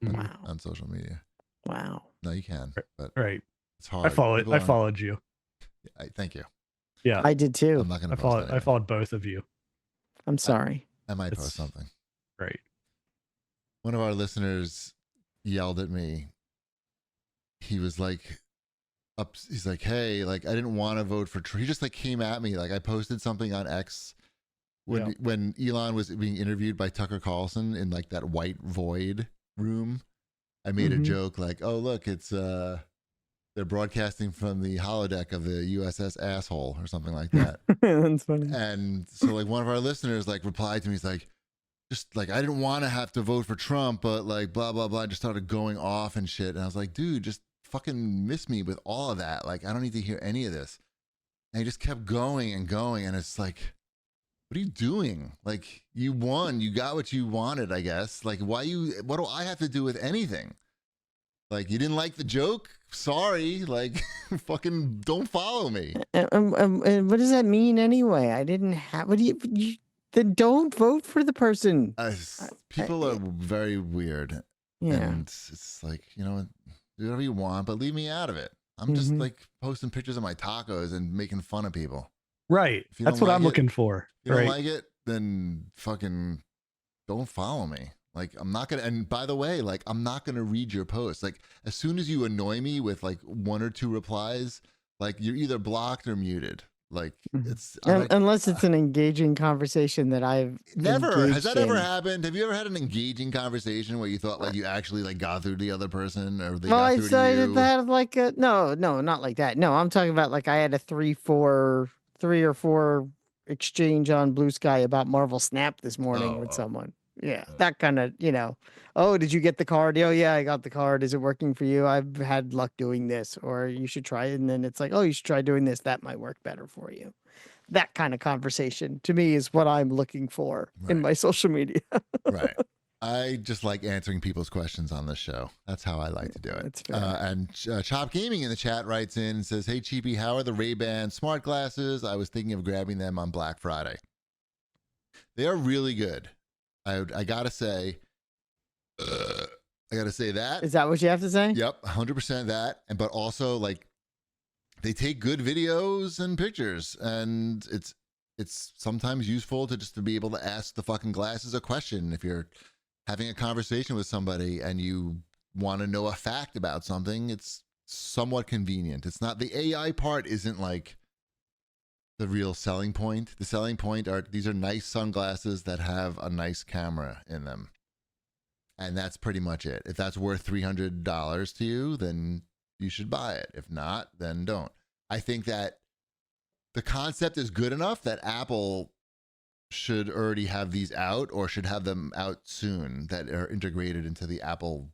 Wow. on social media. Wow. No, you can, but Right. it's hard. I followed you. Thank you. Yeah, I did too. I'm not going to post I followed both of you. I'm sorry. I might post something. Right. One of our listeners yelled at me. He was like, he's like, hey, like I didn't want to vote for Trump. He just like came at me. Like I posted something on X when Elon was being interviewed by Tucker Carlson in like that white void room. I made a joke like, oh look, it's they're broadcasting from the holodeck of the USS Asshole or something like that. That's funny. And so like one of our listeners like replied to me, he's like, just like, I didn't want to have to vote for Trump, but like blah, blah, blah. I just started going off and shit. And I was like, dude, just fucking miss me with all of that. Like, I don't need to hear any of this. And he just kept going and going. And it's like, what are you doing? Like you won, you got what you wanted, I guess. Like what do I have to do with anything? Like you didn't like the joke? Sorry. Like fucking don't follow me. And what does that mean anyway? I didn't have, what do you then don't vote for the person. People are very weird. Yeah. And it's like, do whatever you want, but leave me out of it. I'm just like posting pictures of my tacos and making fun of people. Right. That's what I'm looking for. If you don't like it, then fucking don't follow me. Like I'm not going to, and by the way, like I'm not going to read your post. Like as soon as you annoy me with like one or two replies, like you're either blocked or muted. Like Mhm. it's I like, Unless it's an engaging conversation that I've never has that ever engaged in. happened. Have you ever had an engaging conversation where you thought like you actually like got through to the other person or they Well, got I through to decided you? to have like a no, not like that. No, I'm talking about like I had a 3 or 4 exchange on Blue Sky about Marvel Snap this morning with Oh. someone. Yeah, Oh. that kind of, oh, did you get the card? Oh, yeah, I got the card. Is it working for you? I've had luck doing this, or you should try it. And then it's like, oh, you should try doing this. That might work better for you. That kind of conversation to me is what I'm looking for in Right. my social media. Right. I just like answering people's questions on this show. That's how I like to do it. That's fair. And Chop Gaming in the chat writes in and says, "Hey Cheapy, how are the Ray-Ban smart glasses? I was thinking of grabbing them on Black Friday. They are really good. I gotta say, that. Is that what you have to say? Yep, 100% that. But also like they take good videos and pictures, and it's sometimes useful to be able to ask the fucking glasses a question if you're having a conversation with somebody and you want to know a fact about something. It's somewhat convenient. It's not the AI part isn't like the real selling point. The selling point are these are nice sunglasses that have a nice camera in them. And that's pretty much it. If that's worth $300 to you, then you should buy it. If not, then don't. I think that the concept is good enough that Apple should already have these out or should have them out soon that are integrated into the Apple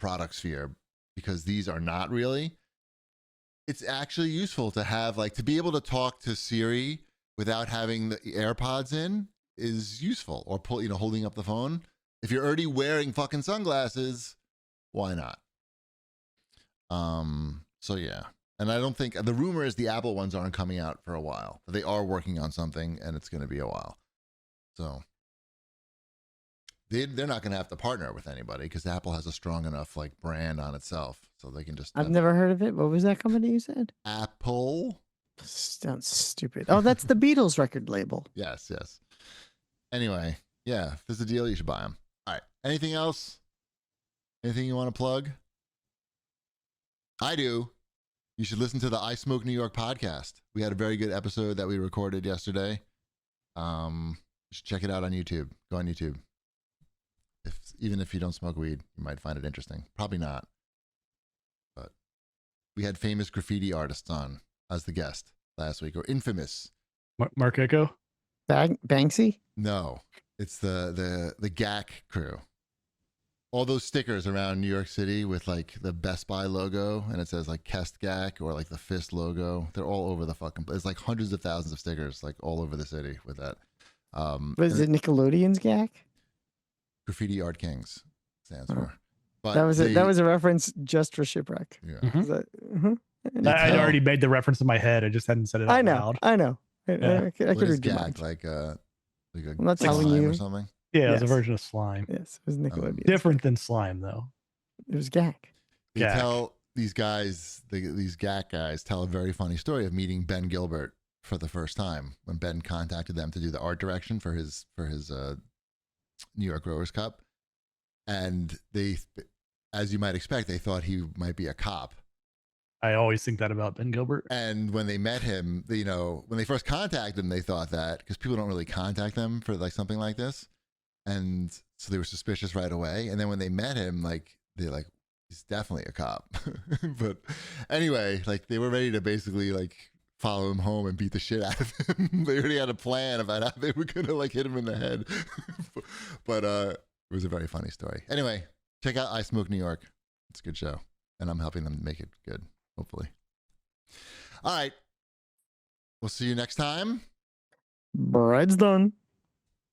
product sphere, because these are not really. It's actually useful to have, like, to be able to talk to Siri without having the AirPods in is useful, or holding up the phone. If you're already wearing fucking sunglasses, why not? So yeah. And I don't think the rumor is the Apple ones aren't coming out for a while. They are working on something and it's going to be a while. So they're not going to have to partner with anybody because Apple has a strong enough like brand on itself, so they can just. I've never heard of it. What was that company you said? Apple. Sounds stupid. Oh, that's the Beatles record label. Yes. Anyway, yeah, if there's a deal, you should buy them. All right. Anything else? Anything you want to plug? I do. You should listen to the I Smoke New York podcast. We had a very good episode that we recorded yesterday. You should check it out on YouTube. Go on YouTube. Even if you don't smoke weed, you might find it interesting. Probably not. But we had famous graffiti artists on as the guest last week, or infamous. Mark Echo? Banksy? No, it's the GAC crew. All those stickers around New York City with like the Best Buy logo, and it says like Kest GAC or like the Fist logo. They're all over the fucking. There's like hundreds of thousands of stickers like all over the city with that. Was it Nickelodeon's GAC? Graffiti Art Kings stands for. But that was a reference just for Shipwreck. Yeah. Mm-hmm. I'd already made the reference in my head. I just hadn't said it out loud. I know. Yeah. I could read your GAC, mind. like a I'm not telling you. or something. Yeah, it was a version of slime. Yes, it was Nickelodeon. Different than slime, though. It was GAC. They tell these guys, these GAC guys, tell a very funny story of meeting Ben Gilbert for the first time when Ben contacted them to do the art direction for his New York Growers Cup, and they, as you might expect, they thought he might be a cop. I always think that about Ben Gilbert. And when they met him, when they first contacted him, they thought that because people don't really contact them for like something like this. And so they were suspicious right away. And then when they met him, like, they're like, he's definitely a cop. But anyway, like they were ready to basically like follow him home and beat the shit out of him. They already had a plan about how they were going to like hit him in the head. But it was a very funny story. Anyway, check out I Smoke New York. It's a good show. And I'm helping them make it good, hopefully. All right. We'll see you next time. Bride's done.